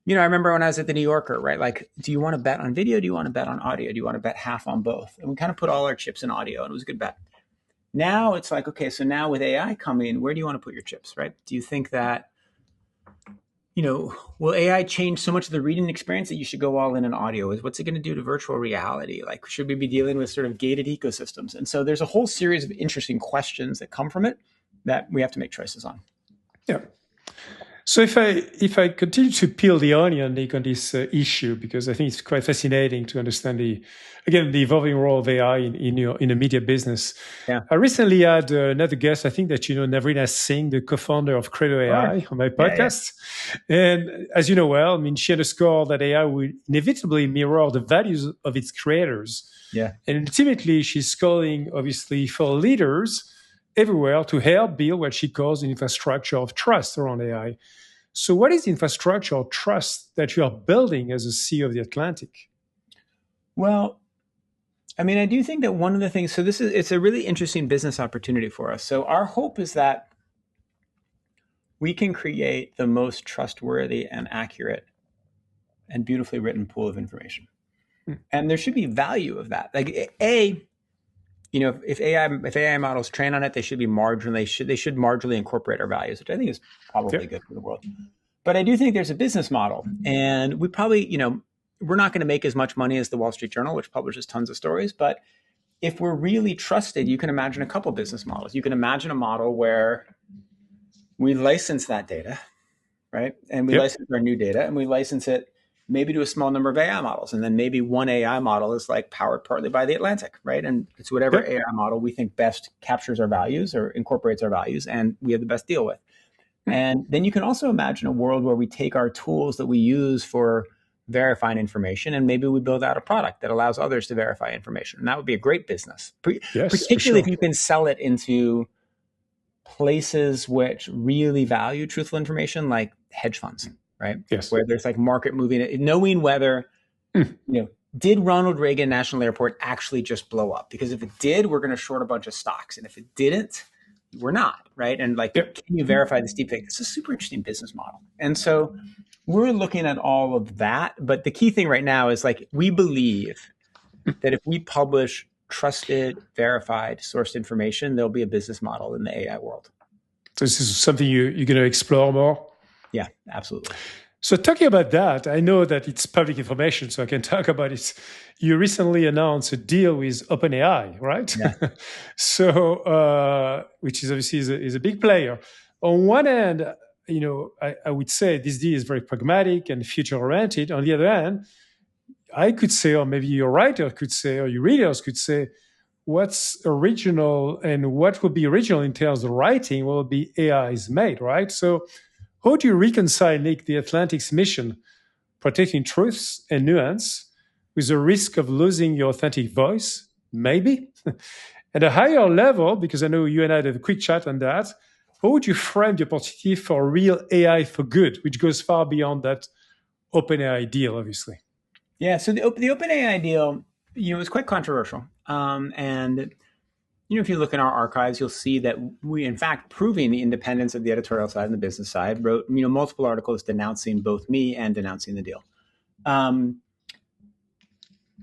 I remember when I was at the New Yorker, right? Do you want to bet on video? Do you want to bet on audio? Do you want to bet half on both? And we kind of put all our chips in audio, and it was a good bet. Now it's okay, so now with AI coming, where do you want to put your chips, right? Do you think that, will AI change so much of the reading experience that you should go all in audio? What's it going to do to virtual reality? Should we be dealing with sort of gated ecosystems? And so there's a whole series of interesting questions that come from it that we have to make choices on. Yeah. So if I continue to peel the onion, Nick, on this issue, because I think it's quite fascinating to understand the evolving role of AI in the media business. Yeah. I recently had another guest. I think that you know Navrina Singh, the co-founder of Credo Sure. AI, on my Yeah, yeah. podcast. And as you know well, I mean, she underscored that AI will inevitably mirror the values of its creators. Yeah. And ultimately, she's calling, obviously, for leaders everywhere to help build what she calls an infrastructure of trust around AI. So, what is the infrastructure of trust that you are building as a CEO of the Atlantic? Well, I mean, I do think that one of the things, it's a really interesting business opportunity for us. So our hope is that we can create the most trustworthy and accurate and beautifully written pool of information. And there should be value of that. Like if AI models train on it, they should marginally incorporate our values, which I think is probably good for the world. But I do think there's a business model, and we probably, we're not going to make as much money as the Wall Street Journal, which publishes tons of stories. But if we're really trusted, you can imagine a couple business models. You can imagine a model where we license that data, right? And we license our new data, and we license it maybe to a small number of AI models. And then maybe one AI model is like powered partly by the Atlantic, right? And it's whatever AI model we think best captures our values or incorporates our values and we have the best deal with. And then you can also imagine a world where we take our tools that we use for verifying information and maybe we build out a product that allows others to verify information. And that would be a great business, particularly if you can sell it into places which really value truthful information, like hedge funds, right? Yes. Where there's like market moving, knowing whether, did Ronald Reagan National Airport actually just blow up? Because if it did, we're going to short a bunch of stocks. And if it didn't, we're not, right? And like, can you verify this deep fake? It's a super interesting business model. And so we're looking at all of that. But the key thing right now is like, we believe that if we publish trusted, verified, sourced information, there'll be a business model in the AI world. So this is something you're going to explore more? Yeah, absolutely. So talking about that, I know that it's public information, so I can talk about it. You recently announced a deal with OpenAI, right? Yeah. So, which is obviously is a big player. On one hand, I would say this deal is very pragmatic and future-oriented. On the other hand, I could say, or maybe your writer could say, or your readers could say, what's original and what will be original in terms of writing will be AI's made, right? So how do you reconcile, Nick, the Atlantic's mission, protecting truths and nuance, with the risk of losing your authentic voice, maybe? At a higher level, because I know you and I had a quick chat on that, how would you frame the opportunity for real AI for good, which goes far beyond that OpenAI deal, obviously? Yeah, so the OpenAI deal, was quite controversial. And if you look in our archives, you'll see that we, in fact, proving the independence of the editorial side and the business side, wrote multiple articles denouncing both me and denouncing the deal.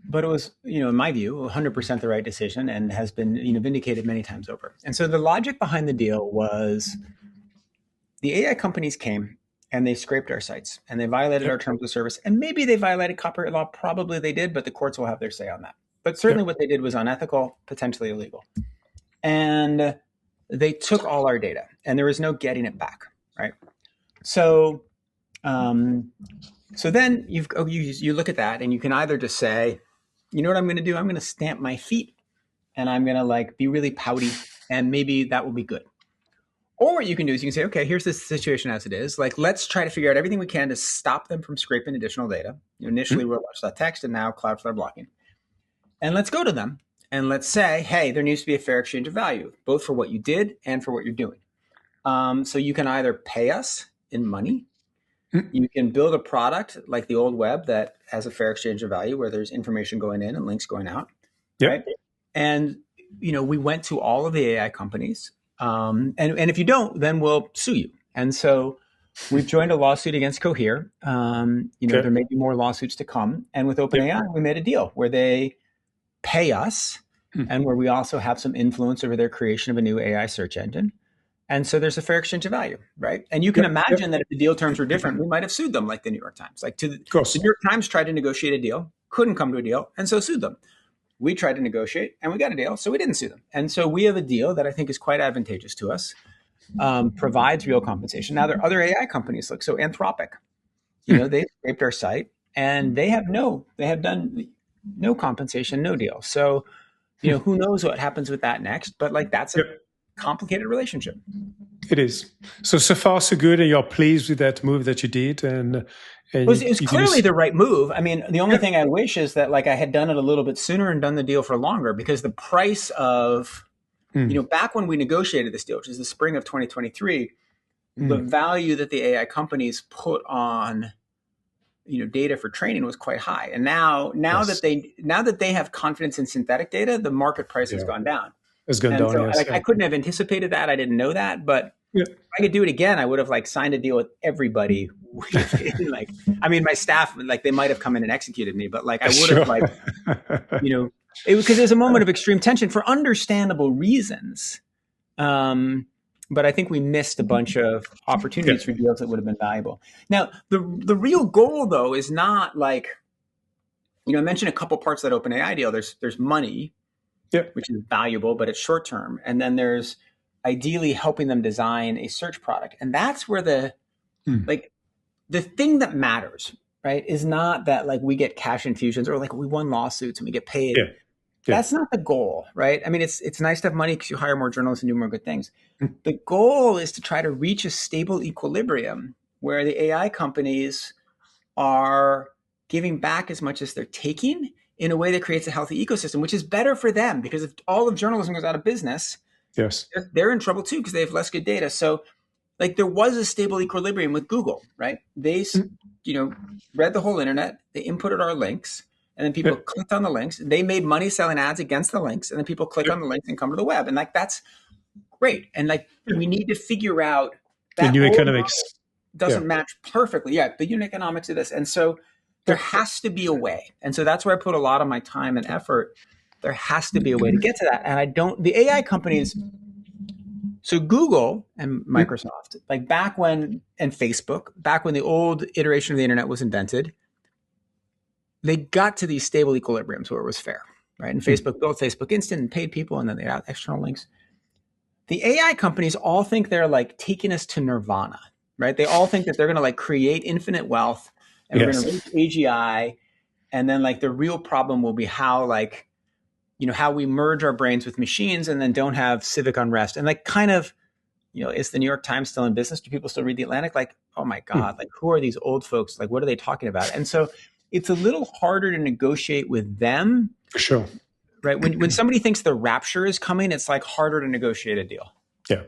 But it was, in my view, 100% the right decision and has been, vindicated many times over. And so the logic behind the deal was the AI companies came and they scraped our sites and they violated our terms of service. And maybe they violated copyright law. Probably they did, but the courts will have their say on that. But certainly what they did was unethical, potentially illegal. And they took all our data and there was no getting it back, right? So then you look at that and you can either just say, you know what I'm going to do? I'm going to stamp my feet and I'm going to be really pouty and maybe that will be good. Or what you can do is you can say, okay, here's this situation as it is. Let's try to figure out everything we can to stop them from scraping additional data. Initially, we'll watch that text and now Cloudflare blocking. And let's go to them and let's say, hey, there needs to be a fair exchange of value, both for what you did and for what you're doing. So you can either pay us in money. You can build a product like the old web that has a fair exchange of value where there's information going in and links going out. Right? And, we went to all of the AI companies. And if you don't, then we'll sue you. And so we've joined a lawsuit against Cohere. There may be more lawsuits to come. And with OpenAI, we made a deal where they pay us and where we also have some influence over their creation of a new AI search engine. And so there's a fair exchange of value, right? And you can imagine that if the deal terms were different, we might have sued them like the New York Times. The New York Times tried to negotiate a deal, couldn't come to a deal, and so sued them. We tried to negotiate and we got a deal, so we didn't sue them. And so we have a deal that I think is quite advantageous to us. provides real compensation. Now there are other AI companies like so Anthropic, they scraped our site and they have done no compensation, no deal. So, who knows what happens with that next, but like that's a Yep. complicated relationship. It is. So far, so good, and you're pleased with that move that you did, and It you, was you're going clearly to. the right move. I mean, the only Yep. thing I wish is that like I had done it a little bit sooner and done the deal for longer, because the price of, Mm, back when we negotiated this deal, which is the spring of 2023, the mm, value that the AI companies put on, data for training was quite high. And now yes. that they have confidence in synthetic data, the market price has Yeah. gone down. It's gone And down. so Yes. I couldn't have anticipated that. I didn't know that, but Yeah. if I could do it again, I would have like signed a deal with everybody within like, I mean, my staff, like they might have come in and executed me, but like I would have Sure. like, because there's a moment of extreme tension for understandable reasons. But I think we missed a bunch of Yeah. opportunities for deals that would have been valuable. Now, the real goal though is not like, I mentioned a couple parts of that OpenAI deal. There's money, Yeah. which is valuable, but it's short term. And then there's ideally helping them design a search product. And that's where Mm, the thing that matters, right, is not that like we get cash infusions or like we won lawsuits and we get paid. yeah. Yeah. That's not the goal, right? I mean, it's nice to have money because you hire more journalists and do more good things. Mm, The goal is to try to reach a stable equilibrium where the AI companies are giving back as much as they're taking in a way that creates a healthy ecosystem, which is better for them, because if all of journalism goes out of business, yes. they're in trouble too because they have less good data. So like there was a stable equilibrium with Google, right? They, Mm, read the whole internet, they inputted our links, and then yeah. people clicked on the links. They made money selling ads against the links, and then people click Yeah. on the links and come to the web. And like that's great. And like Yeah. we need to figure out The that new old economics. model Yeah. doesn't match perfectly. Yeah, the unit economics of this. And so there Yeah. has to be a way. And so that's where I put a lot of my time and effort. There has to be a way to get to that. And the AI companies, so Google and Mm, Microsoft, like and Facebook, back when the old iteration of the internet was invented, they got to these stable equilibriums where it was fair, right? And mm, Facebook built Facebook Instant and paid people, and then they had external links. The AI companies all think they're like taking us to nirvana, right? They all think that they're going to like create infinite wealth and we're going to yes. reach AGI. And then like the real problem will be how like, how we merge our brains with machines and then don't have civic unrest. And like kind of, is the New York Times still in business? Do people still read the Atlantic? Like, oh my Mm, God, like who are these old folks? Like, what are they talking about? And so it's a little harder to negotiate with them, for sure. right? When somebody thinks the rapture is coming, it's like harder to negotiate a deal. Yeah.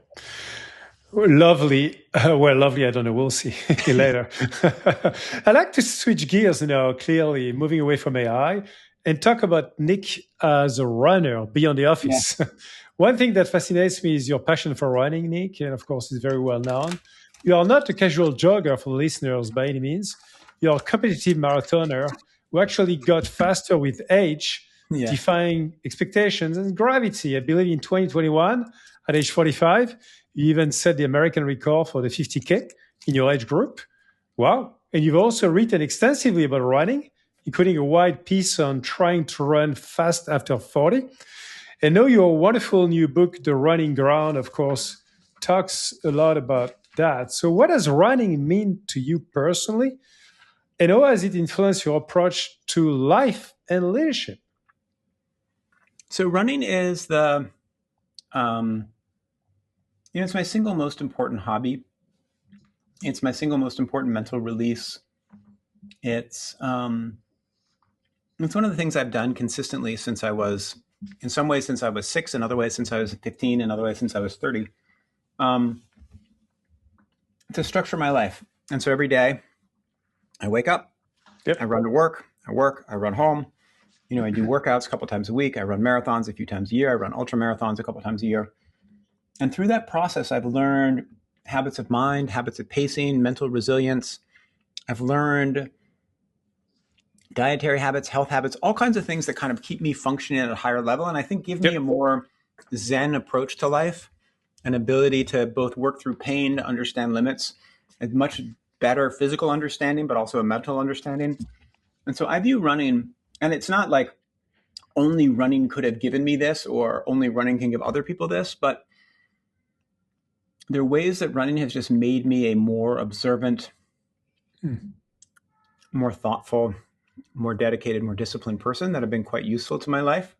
Lovely. Well, lovely. I don't know. We'll see later. I like to switch gears now, clearly moving away from AI and talk about Nick as a runner beyond the Yeah. office. One thing that fascinates me is your passion for running, Nick. And of course, it's very well known. You are not a casual jogger for the listeners by any means. You're a competitive marathoner who actually got faster with age, Yeah. defying expectations and gravity. I believe in 2021, at age 45, you even set the American record for the 50K in your age group. Wow. And you've also written extensively about running, including a wide piece on trying to run fast after 40. And now your wonderful new book, The Running Ground, of course, talks a lot about that. So what does running mean to you personally? And how has it influenced your approach to life and leadership? So running is um, it's my single most important hobby. It's my single most important mental release. It's um, it's one of the things I've done consistently since I was, in some ways, since I was 6, in other ways, since I was 15, in other ways, since I was 30, um, to structure my life. And so every day I wake up, Yep. I run to work, I run home. I do workouts a couple times a week. I run marathons a few times a year. I run ultra marathons a couple times a year. And through that process, I've learned habits of mind, habits of pacing, mental resilience. I've learned dietary habits, health habits, all kinds of things that kind of keep me functioning at a higher level. And I think give me a Yep. more Zen approach to life, an ability to both work through pain, to understand limits, a much better physical understanding, but also a mental understanding. And so I view running, and it's not like only running could have given me this or only running can give other people this, but there are ways that running has just made me a more observant, more thoughtful, more dedicated, more disciplined person that have been quite useful to my life.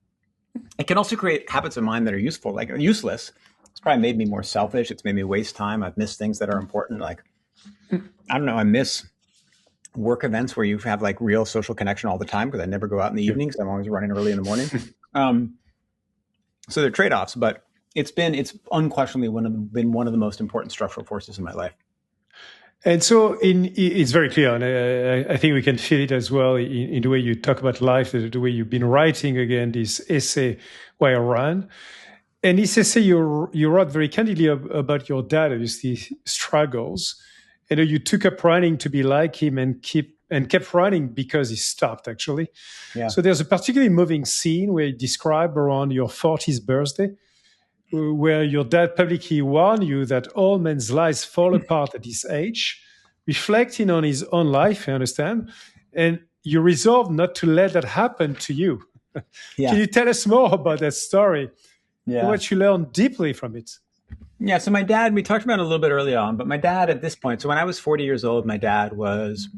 It can also create habits of mine that are useful, like useless. It's probably made me more selfish. It's made me waste time. I've missed things that are important. Like, I don't know, I miss work events where you have like real social connection all the time because I never go out in the evenings. I'm always running early in the morning. So there are trade-offs, but it's unquestionably been one of the most important structural forces in my life. And so it's very clear, and I think we can feel it as well in the way you talk about life, the way you've been writing again this essay, Why I Run. And this essay, you wrote very candidly about your dad, obviously, struggles. And you took up running to be like him and kept running because he stopped, actually. Yeah. So there's a particularly moving scene where you describe around your 40th birthday, where your dad publicly warned you that all men's lives fall apart at this age, reflecting on his own life, I understand, and you resolved not to let that happen to you. Yeah. Can you tell us more about that story? Yeah. And what you learned deeply from it? Yeah. So my dad, we talked about it a little bit early on, but my dad at this point, so when I was 40 years old, my dad was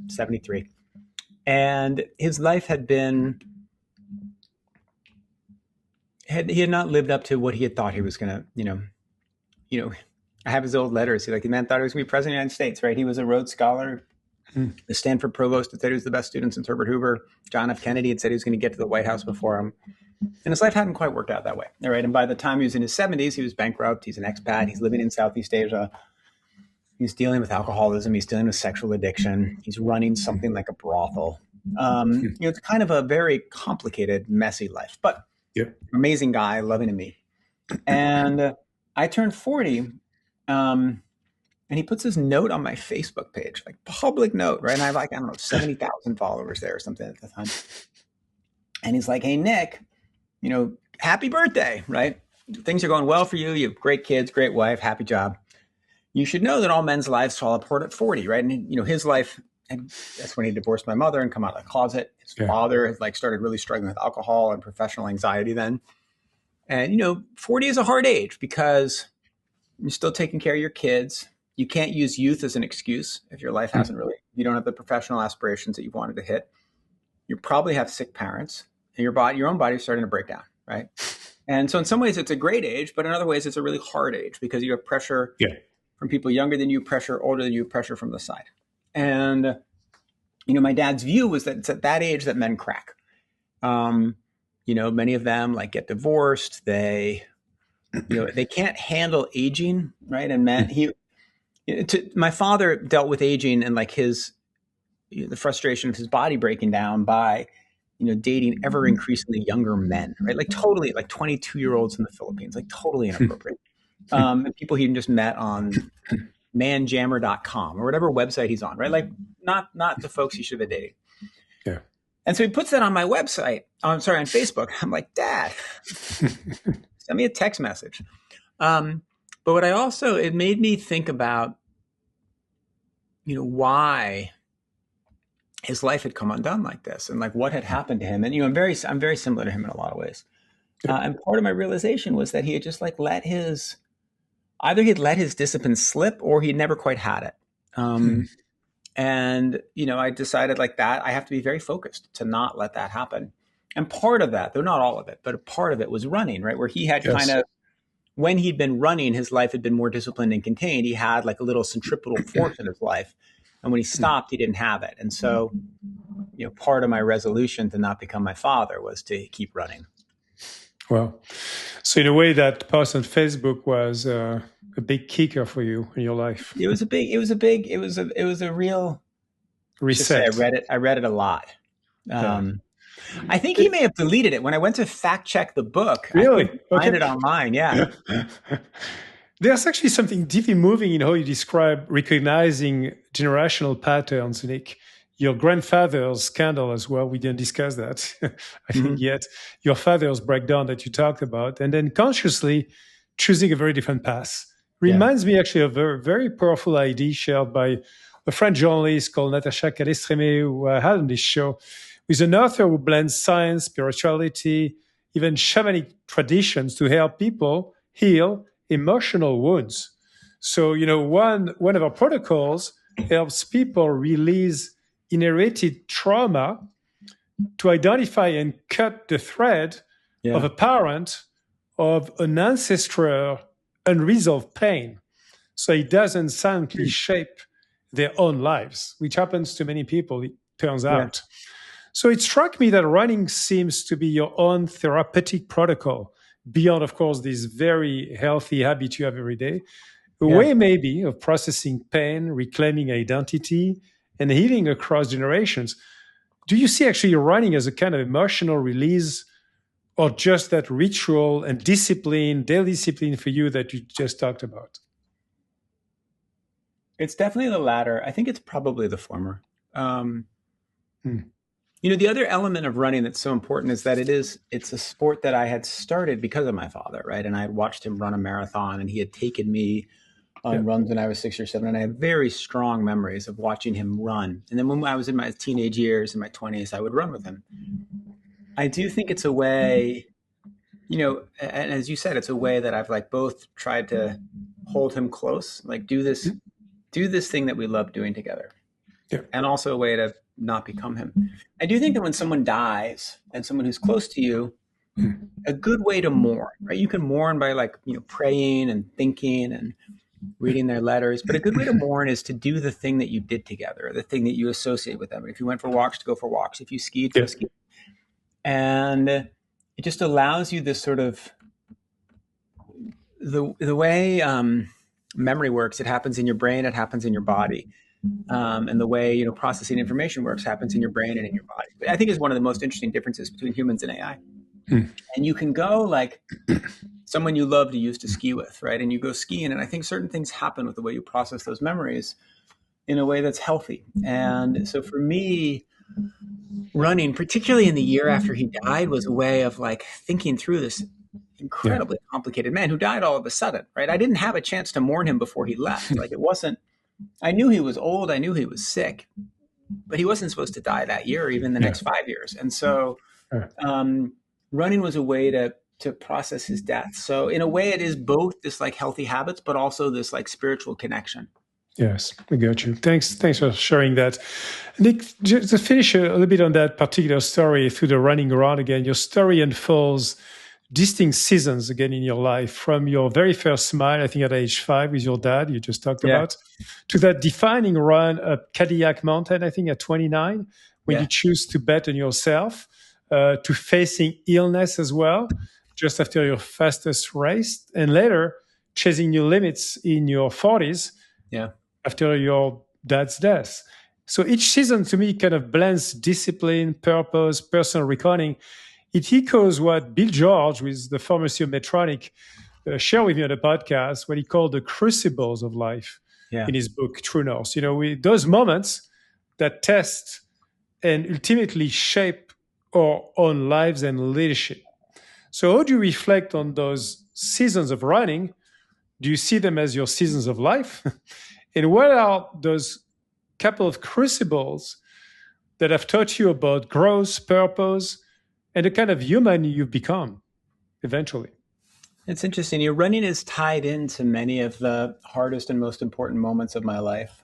73. And his life had not lived up to what he had thought he was going to, I have his old letters. The man thought he was going to be president of the United States, right? He was a Rhodes Scholar. The Stanford provost had said he was the best student since Herbert Hoover. John F. Kennedy had said he was going to get to the White House before him. And his life hadn't quite worked out that way. All right. And by the time he was in his 70s, he was bankrupt. He's an expat. He's living in Southeast Asia. He's dealing with alcoholism. He's dealing with sexual addiction. He's running something like a brothel. It's kind of a very complicated, messy life, but amazing guy, loving to me. And I turned 40, and he puts this note on my Facebook page, like public note, right? And I have 70,000 followers there or something at the time. And he's like, hey, Nick, happy birthday, right? Things are going well for you. You have great kids, great wife, happy job. You should know that all men's lives fall apart at 40, right? And, his life, that's when he divorced my mother and come out of the closet. His father had started really struggling with alcohol and professional anxiety then. And, 40 is a hard age because you're still taking care of your kids. You can't use youth as an excuse if your life hasn't you don't have the professional aspirations that you wanted to hit. You probably have sick parents and your own body's starting to break down, right? And so in some ways it's a great age, but in other ways it's a really hard age because you have pressure from people younger than you, pressure older than you, pressure from the side. And, my dad's view was that it's at that age that men crack. Many of them get divorced. They can't handle aging, right? And my father dealt with aging and the frustration of his body breaking down by, dating ever increasingly younger men, right? Totally 22-year-olds in the Philippines, totally inappropriate. And people he just met on manjammer.com or whatever website he's on, right? Not the folks he should have been dating. Yeah. And so he puts that on my website. On Facebook. I'm like, Dad, send me a text message. But what it made me think about, why his life had come undone like this and what had happened to him. And, I'm very similar to him in a lot of ways. And part of my realization was that he had just either he'd let his discipline slip or he'd never quite had it. And, I decided that I have to be very focused to not let that happen. And part of that, though not all of it, but a part of it was running, right? Where he had when he'd been running, his life had been more disciplined and contained. He had a little centripetal force in his life. And when he stopped, he didn't have it. And so, part of my resolution to not become my father was to keep running. Well, so in a way, that post on Facebook was a big kicker for you in your life. It was a real reset. I read it a lot. I think he may have deleted it when I went to fact check the book. Really? I couldn't find it online. Yeah. There's actually something deeply moving in how you describe recognizing generational patterns, Nick. Your grandfather's scandal as well. We didn't discuss that, I think, yet. Your father's breakdown that you talked about, and then consciously choosing a very different path. Reminds me actually of a very powerful idea shared by a French journalist called Natasha Calestrémé, who I had on this show, who's an author who blends science, spirituality, even shamanic traditions to help people heal emotional wounds. So, one of our protocols helps people release inherited trauma to identify and cut the thread of a parent, of an ancestral unresolved pain. So it doesn't silently shape their own lives, which happens to many people, it turns out. So it struck me that running seems to be your own therapeutic protocol, beyond, of course, this very healthy habit you have every day. A way maybe of processing pain, reclaiming identity, and healing across generations. Do you see actually running as a kind of emotional release, or just that ritual and discipline, daily discipline for you that you just talked about? It's definitely the latter. I think it's probably the former. The other element of running that's so important is that it's a sport that I had started because of my father, right? And I had watched him run a marathon, and he had taken me on runs when I was 6 or 7. And I have very strong memories of watching him run. And then when I was in my teenage years, in my 20s, I would run with him. I do think it's a way, and as you said, it's a way that I've both tried to hold him close, do this thing that we love doing together. And also a way to not become him. I do think that when someone dies and someone who's close to you, a good way to mourn, right? You can mourn by praying and thinking and reading their letters, but a good way to mourn is to do the thing that you did together, the thing that you associate with them. If you went for walks, to go for walks. If you skied, to ski. And it just allows you this sort of the way memory works. It happens in your brain, it happens in your body. And the way processing information works happens in your brain and in your body. But I think is one of the most interesting differences between humans and AI. And you can go like someone you loved you used to ski with, right? And you go skiing, and I think certain things happen with the way you process those memories in a way that's healthy. And so for me, running, particularly in the year after he died, was a way of thinking through this incredibly complicated man who died all of a sudden, right? I didn't have a chance to mourn him before he left. It wasn't, I knew he was old, I knew he was sick, but he wasn't supposed to die that year or even the next 5 years. And so running was a way to process his death. So in a way, it is both this healthy habits, but also this spiritual connection. Yes, I got you. Thanks for sharing that. Nick, just to finish a little bit on that particular story through the running around again, your story unfolds distinct seasons again in your life, from your very first smile, I think at age 5 with your dad, you just talked about, to that defining run up Cadillac Mountain, I think at 29, when you choose to bet on yourself, to facing illness as well, just after your fastest race, and later chasing new limits in your 40s after your dad's death. So each season to me kind of blends discipline, purpose, personal reckoning. It echoes what Bill George, with the pharmacy of Medtronic, shared with me on the podcast, what he called the crucibles of life in his book, True North. Those moments that test and ultimately shape our own lives and leadership. So how do you reflect on those seasons of running? Do you see them as your seasons of life? And what are those couple of crucibles that have taught you about growth, purpose, and the kind of human you've become eventually? It's interesting. Your running is tied into many of the hardest and most important moments of my life.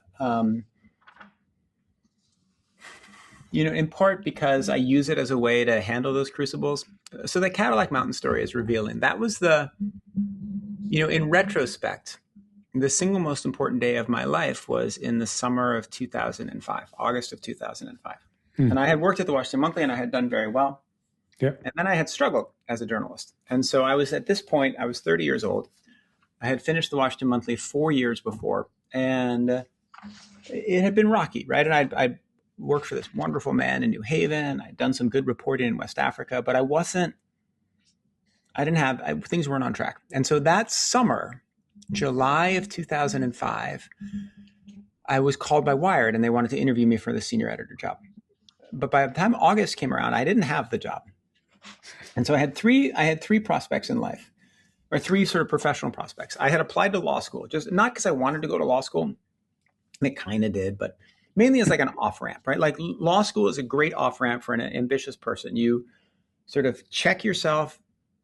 In part because I use it as a way to handle those crucibles. So the Cadillac Mountain story is revealing. That was in retrospect, the single most important day of my life was in the summer of 2005, August of 2005. And I had worked at the Washington Monthly, and I had done very well. And then I had struggled as a journalist. And so I was, at this point, I was 30 years old. I had finished the Washington Monthly 4 years before, and it had been rocky, right? And I worked for this wonderful man in New Haven. I'd done some good reporting in West Africa, but things weren't on track. And so that summer, July of 2005, I was called by Wired, and they wanted to interview me for the senior editor job. But by the time August came around, I didn't have the job. And so I had three prospects in life, or three sort of professional prospects. I had applied to law school, just not because I wanted to go to law school. And it kind of did, but mainly as an off-ramp, right? Law school is a great off-ramp for an ambitious person. You sort of check yourself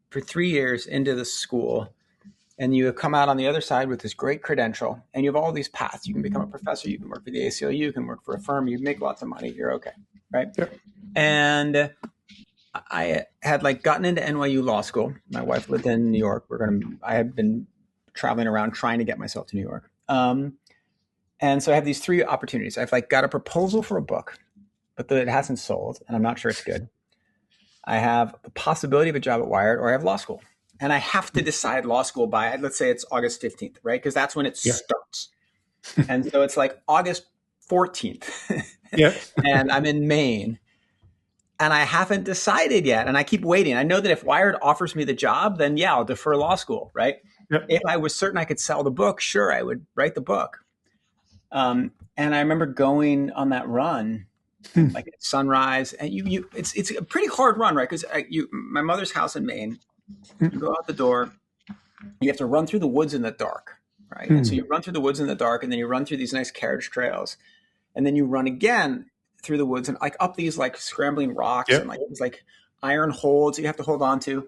for 3 years into the school, and you come out on the other side with this great credential, and you have all these paths. You can become a professor, you can work for the ACLU, you can work for a firm, you make lots of money, you're okay, right? Yeah. And I had like gotten into NYU law school. My wife lived in New York. I had been traveling around trying to get myself to New York. And so I have these three opportunities. I've like got a proposal for a book, but it hasn't sold, and I'm not sure it's good. I have the possibility of a job at Wired, or I have law school. And I have to decide law school by, let's say it's August 15th, right? Because that's when it starts. And so it's like August 14th. Yeah. And I'm in Maine. And I haven't decided yet. And I keep waiting. I know that if Wired offers me the job, then yeah, I'll defer law school, right? Yeah. If I was certain I could sell the book, sure, I would write the book. And I remember going on that run, like at sunrise, and it's a pretty hard run, right? Because my mother's house in Maine, you go out the door, you have to run through the woods in the dark, right? And so you run through the woods in the dark, and then you run through these nice carriage trails, and then you run again through the woods and like up these like scrambling rocks and like these like iron holds you have to hold on to.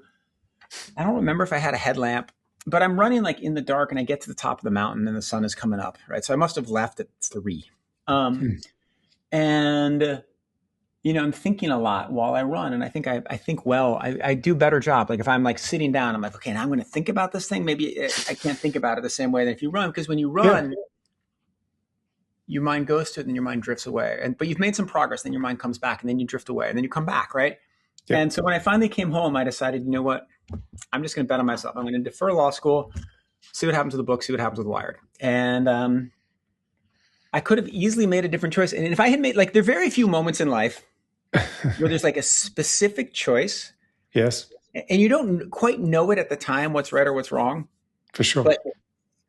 I don't remember if I had a headlamp, but I'm running like in the dark, and I get to the top of the mountain and the sun is coming up, right? So I must have left at 3. And I'm thinking a lot while I run, and I think I do a better job. Like if I'm like sitting down, I'm like, okay, now I'm going to think about this thing. Maybe I can't think about it the same way that if you run, because when you run, your mind goes to it and your mind drifts away. But you've made some progress, then your mind comes back, and then you drift away, and then you come back, right? Yeah. And so when I finally came home, I decided, you know what? I'm just going to bet on myself. I'm going to defer law school, see what happens with the book, see what happens with Wired. And I could have easily made a different choice. And if I had made, like, there are very few moments in life where there's like a specific choice. Yes. And you don't quite know it at the time, what's right or what's wrong. For sure. But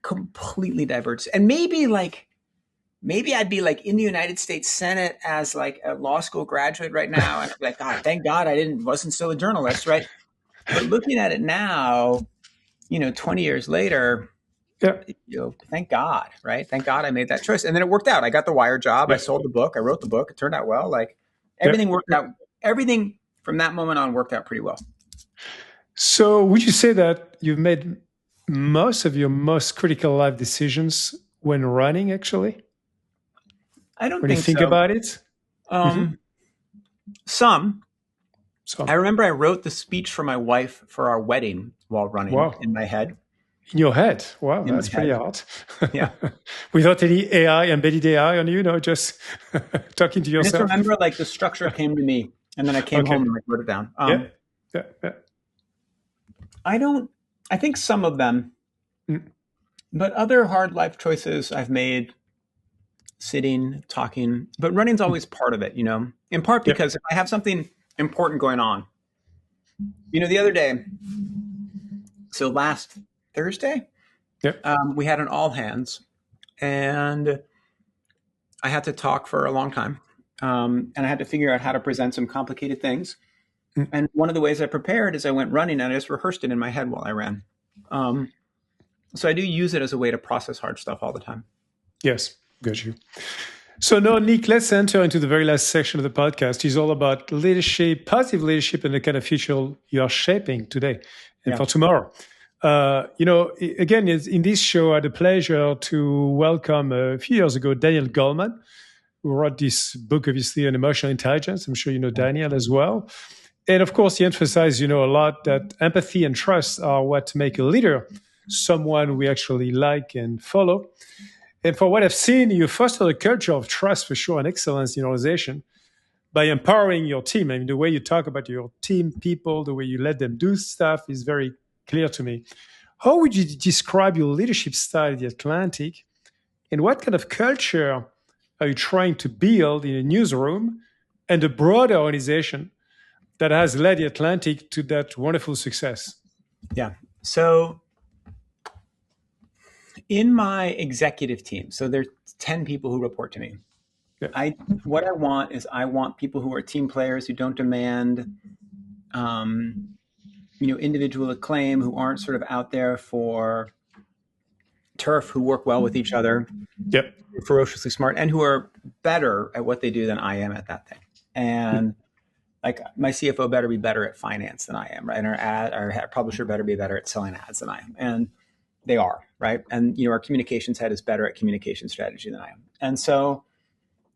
completely diverts. And maybe I'd be like in the United States Senate as like a law school graduate right now. And I'd be like, God, thank God wasn't still a journalist, right? But looking at it now, 20 years later, thank God, right? Thank God I made that choice. And then it worked out. I got the Wired job. I sold the book. I wrote the book. It turned out well. Like everything worked out. Everything from that moment on worked out pretty well. So would you say that you've made most of your most critical life decisions when running, actually? I don't when think you think so. about it? Some. I remember I wrote the speech for my wife for our wedding while running in my head. In your head? Wow, that's pretty hard. Yeah. Without any AI, embedded AI on you, just talking to yourself? I just remember like the structure came to me, and then I came home and wrote it down. I think some of them, but other hard life choices I've made sitting, talking, but running's always part of it, in part because if I have something important going on, the other day, so last Thursday, we had an all hands, and I had to talk for a long time. And I had to figure out how to present some complicated things. And one of the ways I prepared is I went running, and I just rehearsed it in my head while I ran. So I do use it as a way to process hard stuff all the time. Yes, got you. So now, Nick, let's enter into the very last section of the podcast. It's all about leadership, positive leadership, and the kind of future you are shaping today and for tomorrow. Again, in this show, I had the pleasure to welcome a few years ago Daniel Goleman, who wrote this book, obviously, on emotional intelligence. I'm sure you know Daniel as well. And of course, he emphasized, a lot that empathy and trust are what make a leader someone we actually like and follow. And for what I've seen, you foster a culture of trust for sure and excellence in your organization by empowering your team. I mean, the way you talk about your team people, the way you let them do stuff is very clear to me. How would you describe your leadership style at the Atlantic? And what kind of culture are you trying to build in a newsroom and a broader organization that has led the Atlantic to that wonderful success? Yeah. So in my executive team, so there's 10 people who report to me. Yeah. What I want people who are team players, who don't demand, individual acclaim, who aren't sort of out there for turf, who work well with each other, ferociously smart, and who are better at what they do than I am at that thing. And like my CFO better be better at finance than I am, right? And our publisher better be better at selling ads than I am. And They are, right? And, our communications head is better at communication strategy than I am. And so,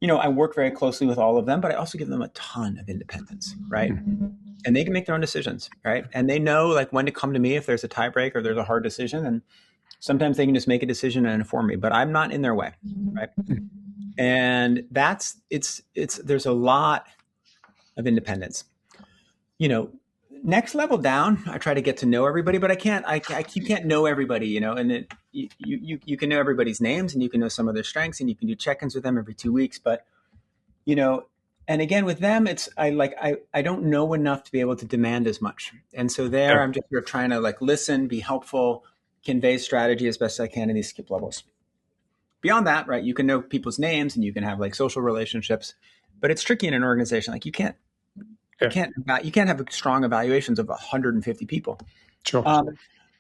I work very closely with all of them, but I also give them a ton of independence, right? And they can make their own decisions, right? And they know like when to come to me if there's a tiebreak or there's a hard decision. And sometimes they can just make a decision and inform me, but I'm not in their way, right? And there's a lot of independence. Next level down, I try to get to know everybody, but you can't know everybody, and you can know everybody's names and you can know some of their strengths and you can do check-ins with them every 2 weeks. But, and again, with them, I don't know enough to be able to demand as much. And so I'm just here trying to like listen, be helpful, convey strategy as best I can in these skip levels. Beyond that, right, you can know people's names and you can have like social relationships, but it's tricky in an organization. Like you can't have strong evaluations of 150 people. Sure.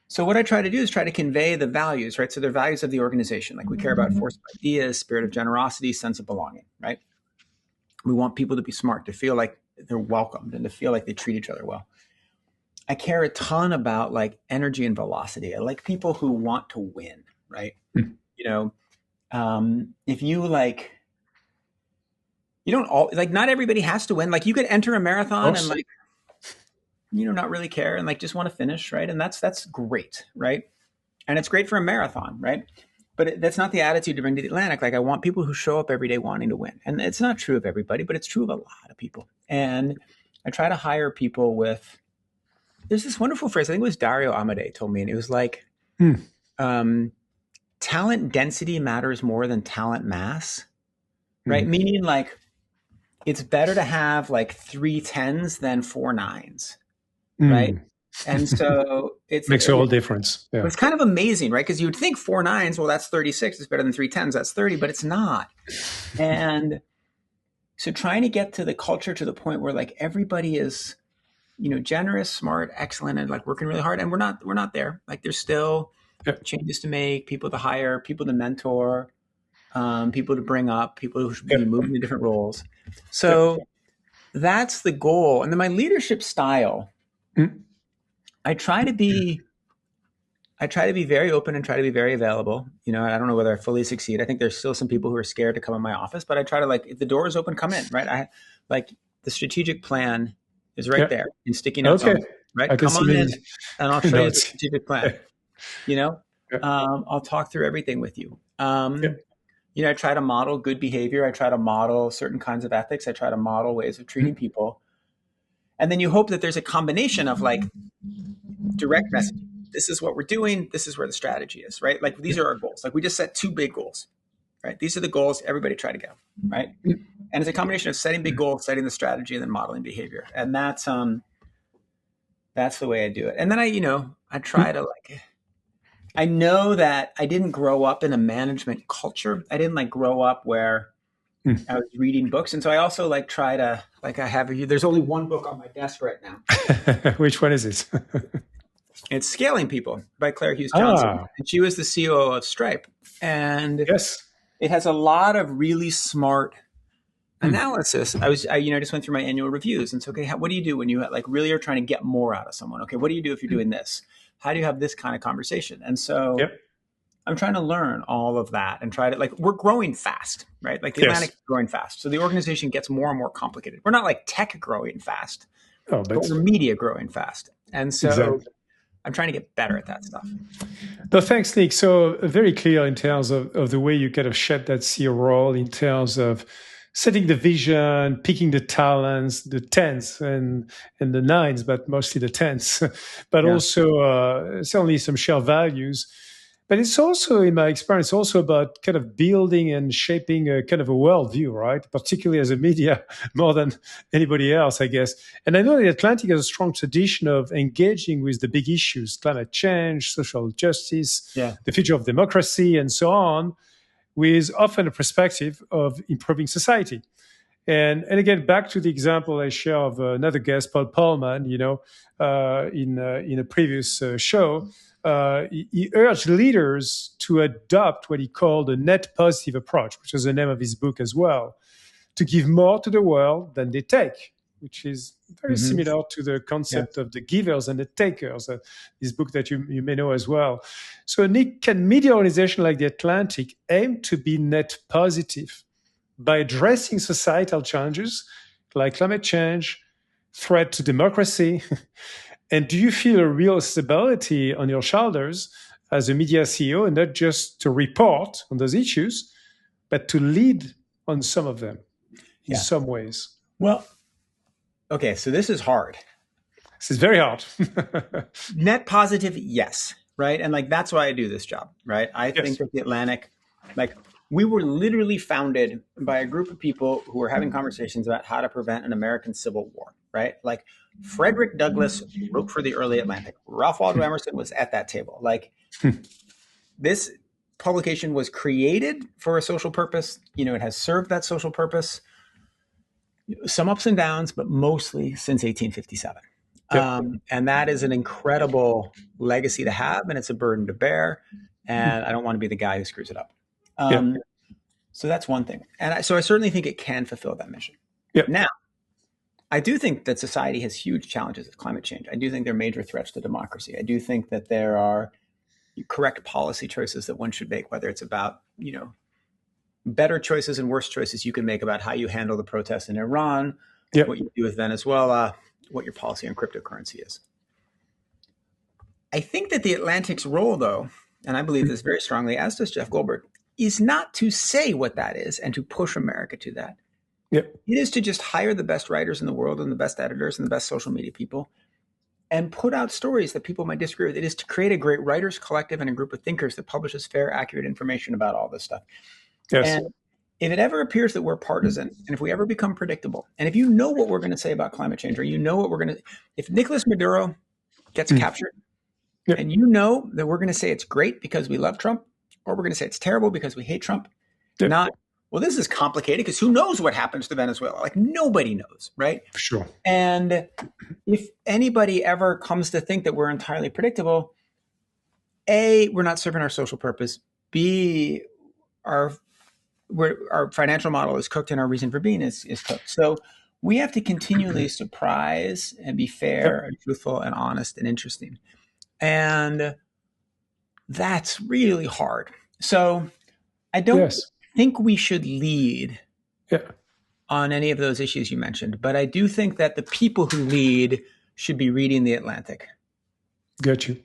So what I try to do is try to convey the values, right? So they're values of the organization. Like we care about force of ideas, spirit of generosity, sense of belonging, right? We want people to be smart, to feel like they're welcomed and to feel like they treat each other well. I care a ton about like energy and velocity. I like people who want to win, right? If you like, you don't all like, not everybody has to win. Like you could enter a marathon and like, not really care and like just want to finish, right? And that's great, right? And it's great for a marathon, right? But that's not the attitude to bring to the Atlantic. Like I want people who show up every day wanting to win. And it's not true of everybody, but it's true of a lot of people. And I try to hire people with, there's this wonderful phrase, I think it was Dario Amodei told me, and it was like, talent density matters more than talent mass, right? Meaning like, it's better to have like 3 10s than 4 9s, right? And so it makes all difference. Yeah. It's kind of amazing, right? Because you would think 4 9s, well, that's 36. It's better than 3 10s. That's 30, but it's not. And so trying to get to the culture to the point where like everybody is, generous, smart, excellent, and like working really hard. And we're not there. Like there's still changes to make, people to hire, people to mentor, people to bring up, people who should be moving to different roles. So that's the goal. And then my leadership style, I try to be very open and try to be very available. I don't know whether I fully succeed. I think there's still some people who are scared to come in my office, but I try to like, if the door is open, come in, right? I like the strategic plan is right there in sticky notes, right? Come on in and I'll show you the strategic plan. I'll talk through everything with you. I try to model good behavior. I try to model certain kinds of ethics. I try to model ways of treating people. And then you hope that there's a combination of like direct messaging. This is what we're doing. This is where the strategy is, right? Like these are our goals. Like we just set 2 big goals, right? These are the goals. Everybody try to go, right? And it's a combination of setting big goals, setting the strategy, and then modeling behavior. And that's the way I do it. And then I try to like, I know that I didn't grow up in a management culture. I didn't like grow up where I was reading books. And so I also like try to, like there's only one book on my desk right now. Which one is it? It's Scaling People by Claire Hughes Johnson. And she was the COO of Stripe. And it has a lot of really smart analysis. I just went through my annual reviews and so, okay, what do you do when you like really are trying to get more out of someone? Okay, what do you do if you're doing this? How do you have this kind of conversation? And so I'm trying to learn all of that and try to like, we're growing fast, right? Like the Atlantic is growing fast. So the organization gets more and more complicated. We're not like tech growing fast, but we're media growing fast. And so I'm trying to get better at that stuff. No, thanks, Nick. So very clear in terms of the way you kind of shed that CEO role in terms of setting the vision, picking the talents, the 10s and the 9s, but mostly the 10s, but also certainly some shared values. But it's also, in my experience, also about kind of building and shaping a kind of a worldview, right? Particularly as a media, more than anybody else, I guess. And I know the Atlantic has a strong tradition of engaging with the big issues, climate change, social justice, the future of democracy, and so on, with often a perspective of improving society. And again, back to the example I share of another guest, Paul Pullman, in a previous show, he urged leaders to adopt what he called a net positive approach, which was the name of his book as well, to give more to the world than they take. which is very similar to the concept of the givers and the takers, this book that you may know as well. So, Nick, can media organizations like the Atlantic aim to be net positive by addressing societal challenges like climate change, threat to democracy? And do you feel a real stability on your shoulders as a media CEO, and not just to report on those issues, but to lead on some of them in some ways? Well, okay, so this is hard. This is very hard. Net positive, yes, right? And like, that's why I do this job, right? I think that the Atlantic, like, we were literally founded by a group of people who were having conversations about how to prevent an American Civil War, right? Like, Frederick Douglass wrote for the early Atlantic. Ralph Waldo Emerson was at that table. Like, this publication was created for a social purpose. It has served that social purpose. Some ups and downs, but mostly since 1857. And that is an incredible legacy to have, and it's a burden to bear. And I don't want to be the guy who screws it up. So that's one thing. And so I certainly think it can fulfill that mission. Now, I do think that society has huge challenges with climate change. I do think there are major threats to democracy. I do think that there are correct policy choices that one should make, whether it's about, better choices and worse choices you can make about how you handle the protests in Iran, what you do with Venezuela, what your policy on cryptocurrency is. I think that the Atlantic's role, though, and I believe this very strongly, as does Jeff Goldberg, is not to say what that is and to push America to that. It is to just hire the best writers in the world and the best editors and the best social media people and put out stories that people might disagree with. It is to create a great writers collective and a group of thinkers that publishes fair, accurate information about all this stuff. And if it ever appears that we're partisan, and if we ever become predictable, and if you know what we're going to say about climate change, or what we're going to, if Nicolas Maduro gets captured, and that we're going to say it's great because we love Trump, or we're going to say it's terrible because we hate Trump, not, well, this is complicated because who knows what happens to Venezuela? Like, nobody knows, right? For sure. And if anybody ever comes to think that we're entirely predictable, A, we're not serving our social purpose. B, our financial model is cooked and our reason for being is cooked. So we have to continually surprise and be fair and truthful and honest and interesting. And that's really hard. So I don't think we should lead on any of those issues you mentioned, but I do think that the people who lead should be reading The Atlantic. Got you.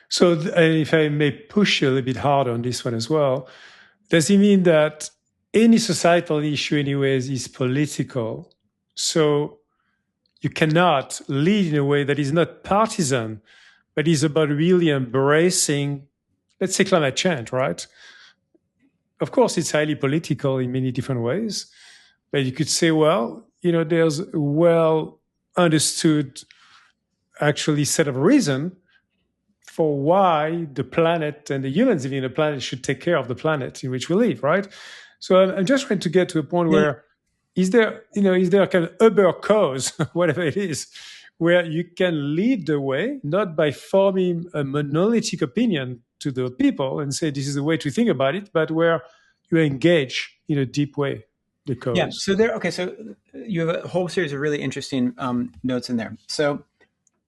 So if I may push you a little bit harder on this one as well, does it mean that any societal issue anyways is political? So you cannot lead in a way that is not partisan, but is about really embracing, let's say, climate change, right? Of course, it's highly political in many different ways, but you could say, well, there's a well understood actually set of reason for why the planet and the humans living on the planet should take care of the planet in which we live, right? So I'm just trying to get to a point where is there a kind of uber cause, whatever it is, where you can lead the way, not by forming a monolithic opinion to the people and say this is the way to think about it, but where you engage in a deep way the cause. Yeah. So so you have a whole series of really interesting notes in there. So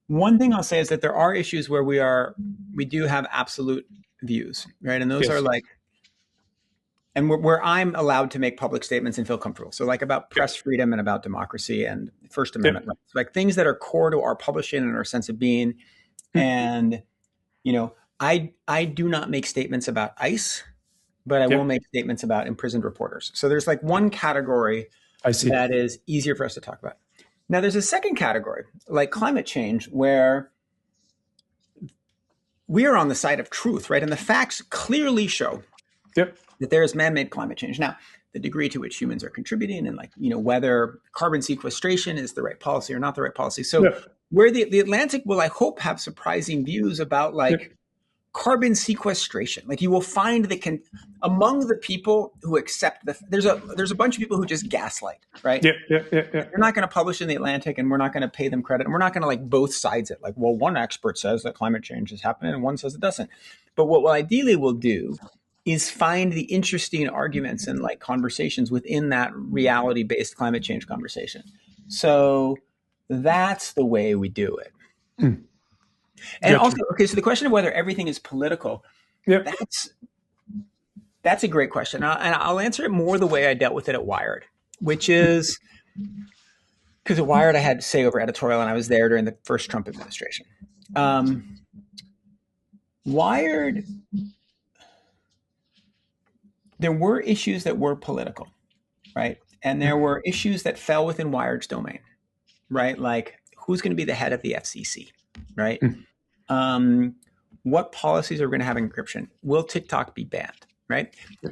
one thing I'll say is that there are issues where we do have absolute views, right? And those are like, and where I'm allowed to make public statements and feel comfortable. So like about press freedom and about democracy and First Amendment rights, like things that are core to our publishing and our sense of being. And, I do not make statements about ICE, but I will make statements about imprisoned reporters. So there's like one category that is easier for us to talk about. Now there's a second category, like climate change, where we are on the side of truth, right? And the facts clearly show that there is man-made climate change. Now, the degree to which humans are contributing and whether carbon sequestration is the right policy or not the right policy. So where the Atlantic will, I hope, have surprising views about carbon sequestration. Like you will find that among the people who accept there's a bunch of people who just gaslight, right? They're not going to publish in the Atlantic and we're not going to pay them credit. And we're not going to both sides it. Like, well, one expert says that climate change is happening and one says it doesn't. But what ideally we'll do is find the interesting arguments and conversations within that reality-based climate change conversation. So That's the way we do it. Mm. And Got also, you. okay, so the question of whether everything is political, Yep. that's a great question. And I'll answer it more the way I dealt with it at Wired, which is because at Wired I had say over editorial, and I was there during the first Trump administration. Wired, there were issues that were political, right? And there were issues that fell within Wired's domain, right? Like who's going to be the head of the FCC, right? What policies are we going to have encryption? Will TikTok be banned, right?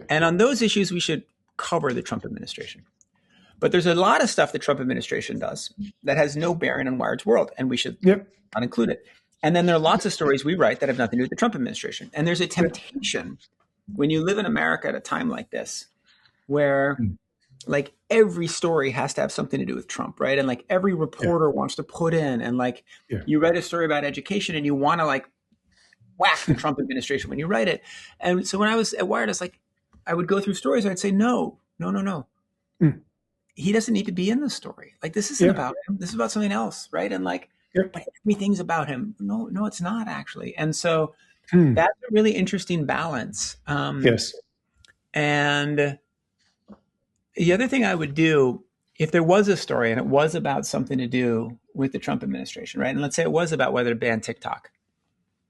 And on those issues, we should cover the Trump administration. But there's a lot of stuff the Trump administration does that has no bearing on Wired's world, and we should not include it. And then there are lots of stories we write that have nothing to do with the Trump administration. And there's a temptation when you live in America at a time like this, where like every story has to have something to do with Trump, right? And like every reporter wants to put in, and like you write a story about education and you want to like whack the Trump administration when you write it. And so when I was at Wired, it's like, I would go through stories and I'd say, no. He doesn't need to be in the story. Like this isn't about him. This is about something else, right? And like, but everything's about him. No, it's not actually. And so that's a really interesting balance. Yes. And the other thing I would do, if there was a story and it was about something to do with the Trump administration, right? And let's say it was about whether to ban TikTok.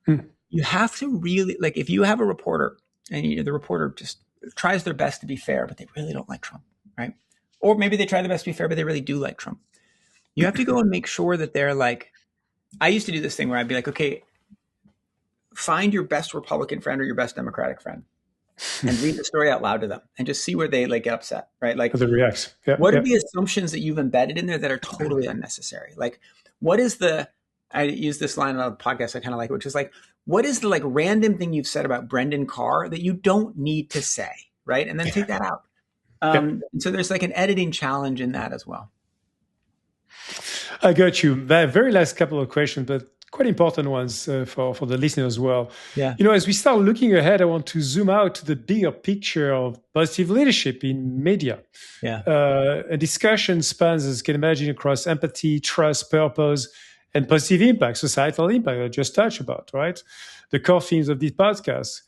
You have to really, like, if you have a reporter and the reporter just tries their best to be fair, but they really don't like Trump, right? Or maybe they try their best to be fair, but they really do like Trump. You have to go and make sure that they're like, I used to do this thing where I'd be like, okay, find your best Republican friend or your best Democratic friend and read the story out loud to them and just see where they like get upset, right? Like How they react. What are the assumptions that you've embedded in there that are totally unnecessary? Like what is I use this line on a podcast I kind of like, which is like, what is the like random thing you've said about Brendan Carr that you don't need to say, right? And then take that out. So there's like an editing challenge in that as well. I got you. The very last couple of questions, but quite important ones for the listener as well. Yeah. You know, as we start looking ahead, I want to zoom out to the bigger picture of positive leadership in media. Yeah. A discussion spans, as you can imagine, across empathy, trust, purpose, and positive impact, societal impact I just touched about, right? The core themes of this podcast.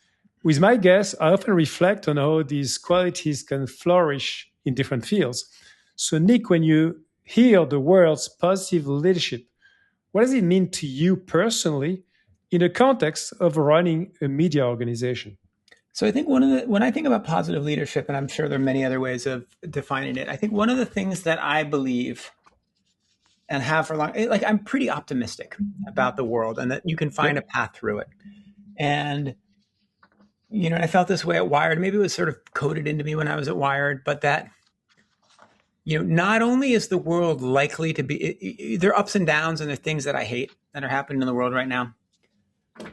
With my guests, I often reflect on how these qualities can flourish in different fields. So, Nick, when you hear the words positive leadership, what does it mean to you personally in the context of running a media organization? So I think when I think about positive leadership, and I'm sure there are many other ways of defining it, I think one of the things that I believe and have for long, like I'm pretty optimistic about the world and that you can find a path through it. And, you know, I felt this way at Wired. Maybe it was sort of coded into me when I was at Wired, but that, you know, not only is the world likely to be, there are ups and downs and there are things that I hate that are happening in the world right now.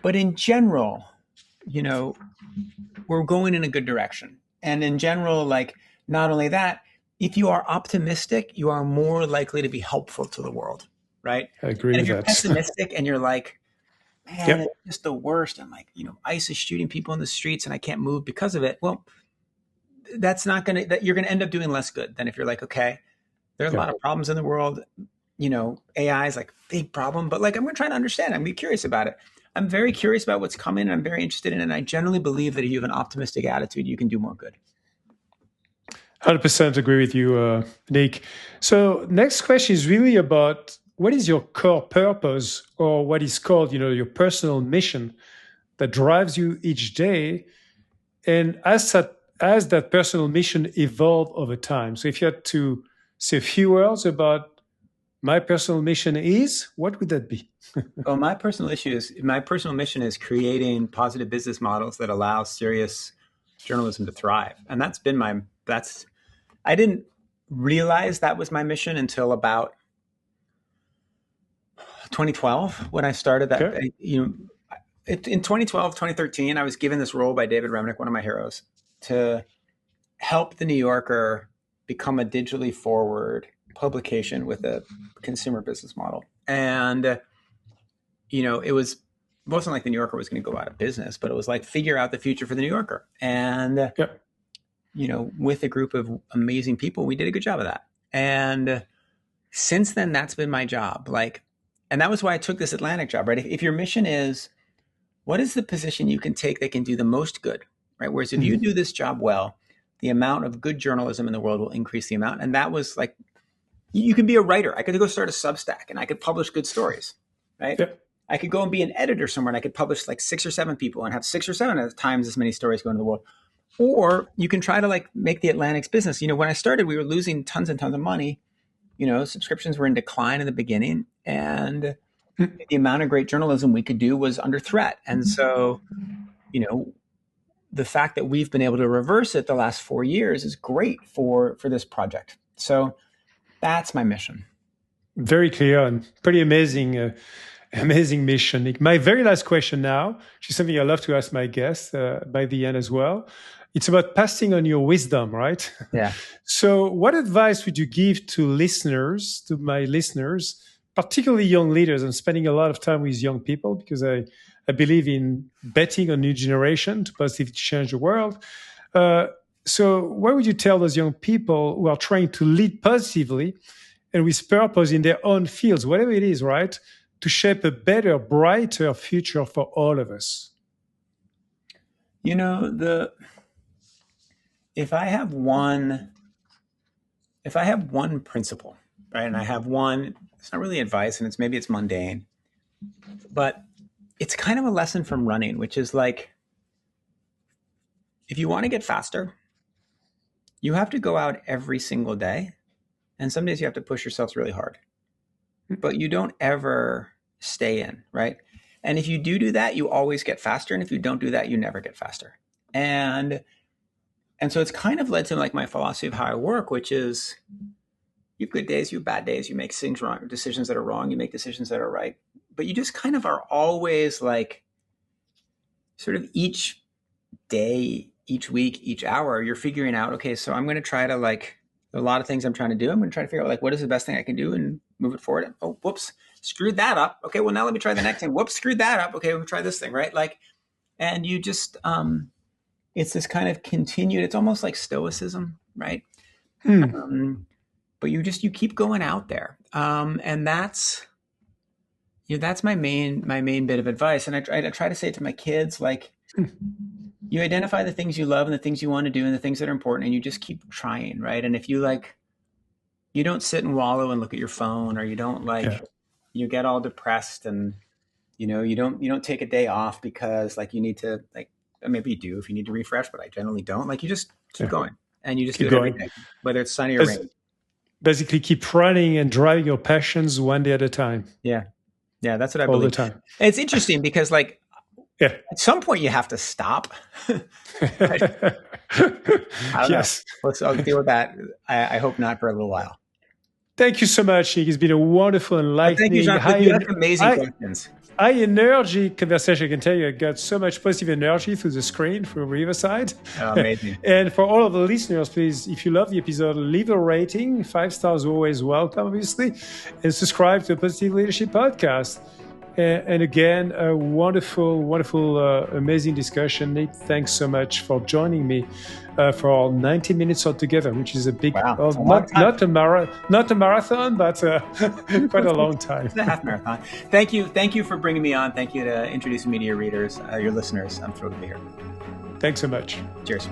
But in general, you know, we're going in a good direction. And in general, like, not only that, if you are optimistic, you are more likely to be helpful to the world, right? I agree and with if you're that. pessimistic and you're like, man, it's just the worst. And like, you know, ICE is shooting people in the streets and I can't move because of it. Well, that's not going to, that you're going to end up doing less good than if you're like, okay, there are a lot of problems in the world. You know, AI is like a big problem, but like, I'm going to try to understand. I'm going to be curious about it. I'm very curious about what's coming and I'm very interested in it. And I generally believe that if you have an optimistic attitude, you can do more good. 100% agree with you, Nick. So next question is really about what is your core purpose or what is called, you know, your personal mission that drives you each day? And as that personal mission evolve over time. So if you had to say a few words about my personal mission is, what would that be? Well, my personal mission is creating positive business models that allow serious journalism to thrive. And I didn't realize that was my mission until about 2012 when I started that. Okay. In 2012, 2013, I was given this role by David Remnick, one of my heroes, to help the New Yorker become a digitally forward publication with a consumer business model. And, you know, it wasn't like the New Yorker was going to go out of business, but it was like figure out the future for the New Yorker. And, you know, with a group of amazing people, we did a good job of that. And since then, that's been my job. And that was why I took this Atlantic job, right? If your mission is, what is the position you can take that can do the most good, right? Whereas if you do this job well, the amount of good journalism in the world will increase the amount. And that was like, you can be a writer. I could go start a Substack and I could publish good stories, right? Yep. I could go and be an editor somewhere and I could publish like 6 or 7 people and have 6 or 7 times as many stories going to the world. Or you can try to like make the Atlantic's business. When I started, we were losing tons and tons of money. Subscriptions were in decline in the beginning, and the amount of great journalism we could do was under threat. And so, the fact that we've been able to reverse it the last 4 years is great for this project. So that's my mission. Very clear and pretty amazing mission. My very last question now, which is something I love to ask my guests by the end as well. It's about passing on your wisdom, right? Yeah. So what advice would you give to my listeners, particularly young leaders? I'm spending a lot of time with young people because I believe in betting on new generation to positively change the world. So what would you tell those young people who are trying to lead positively and with purpose in their own fields, whatever it is, right, to shape a better, brighter future for all of us? If I have one principle, right, and I have one, it's not really advice, and maybe it's mundane, but it's kind of a lesson from running, which is like, if you want to get faster, you have to go out every single day, and some days you have to push yourself really hard, but you don't ever stay in, right? And if you do that, you always get faster, and if you don't do that, you never get faster. And so it's kind of led to like my philosophy of how I work, which is you have good days, you have bad days, you make things wrong, decisions that are wrong, you make decisions that are right. But you just kind of are always like, sort of each day, each week, each hour, you're figuring out, okay, so I'm going to try to like, a lot of things I'm trying to do. I'm going to try to figure out like, what is the best thing I can do and move it forward. And, oh, whoops, screwed that up. Okay, well now let me try the next thing. Whoops, screwed that up. Okay, we'll try this thing, right? Like, and you just, it's this kind of continued, it's almost like stoicism, right? But you keep going out there. And that's my main bit of advice. And I try to say it to my kids, like, you identify the things you love and the things you want to do and the things that are important, and you just keep trying, right? And if you you don't sit and wallow and look at your phone, or you don't you get all depressed and, you don't take a day off because like you need to maybe you do if you need to refresh, but I generally don't. Like, you just keep going, and you just keep do it every day, whether it's sunny or rainy. Basically, keep running and driving your passions one day at a time. Yeah, that's what I believe. All the time. And it's interesting because, like, at some point you have to stop. I don't know. I'll deal with that. I hope not for a little while. Thank you so much, Nick. It's been a wonderful, enlightening, you have amazing questions. High energy conversation. I can tell you, I got so much positive energy through the screen from Riverside. Oh, amazing. And for all of the listeners, please, if you love the episode, leave a rating. 5 stars always welcome, obviously. And subscribe to the Positive Leadership Podcast. And again, a wonderful, amazing discussion. Nick, thanks so much for joining me for our 90 minutes altogether, which is a big, not a marathon, but quite a long time. It's a half marathon. Thank you for bringing me on. Thank you to introducing me to your readers, your listeners. I'm thrilled to be here. Thanks so much. Cheers.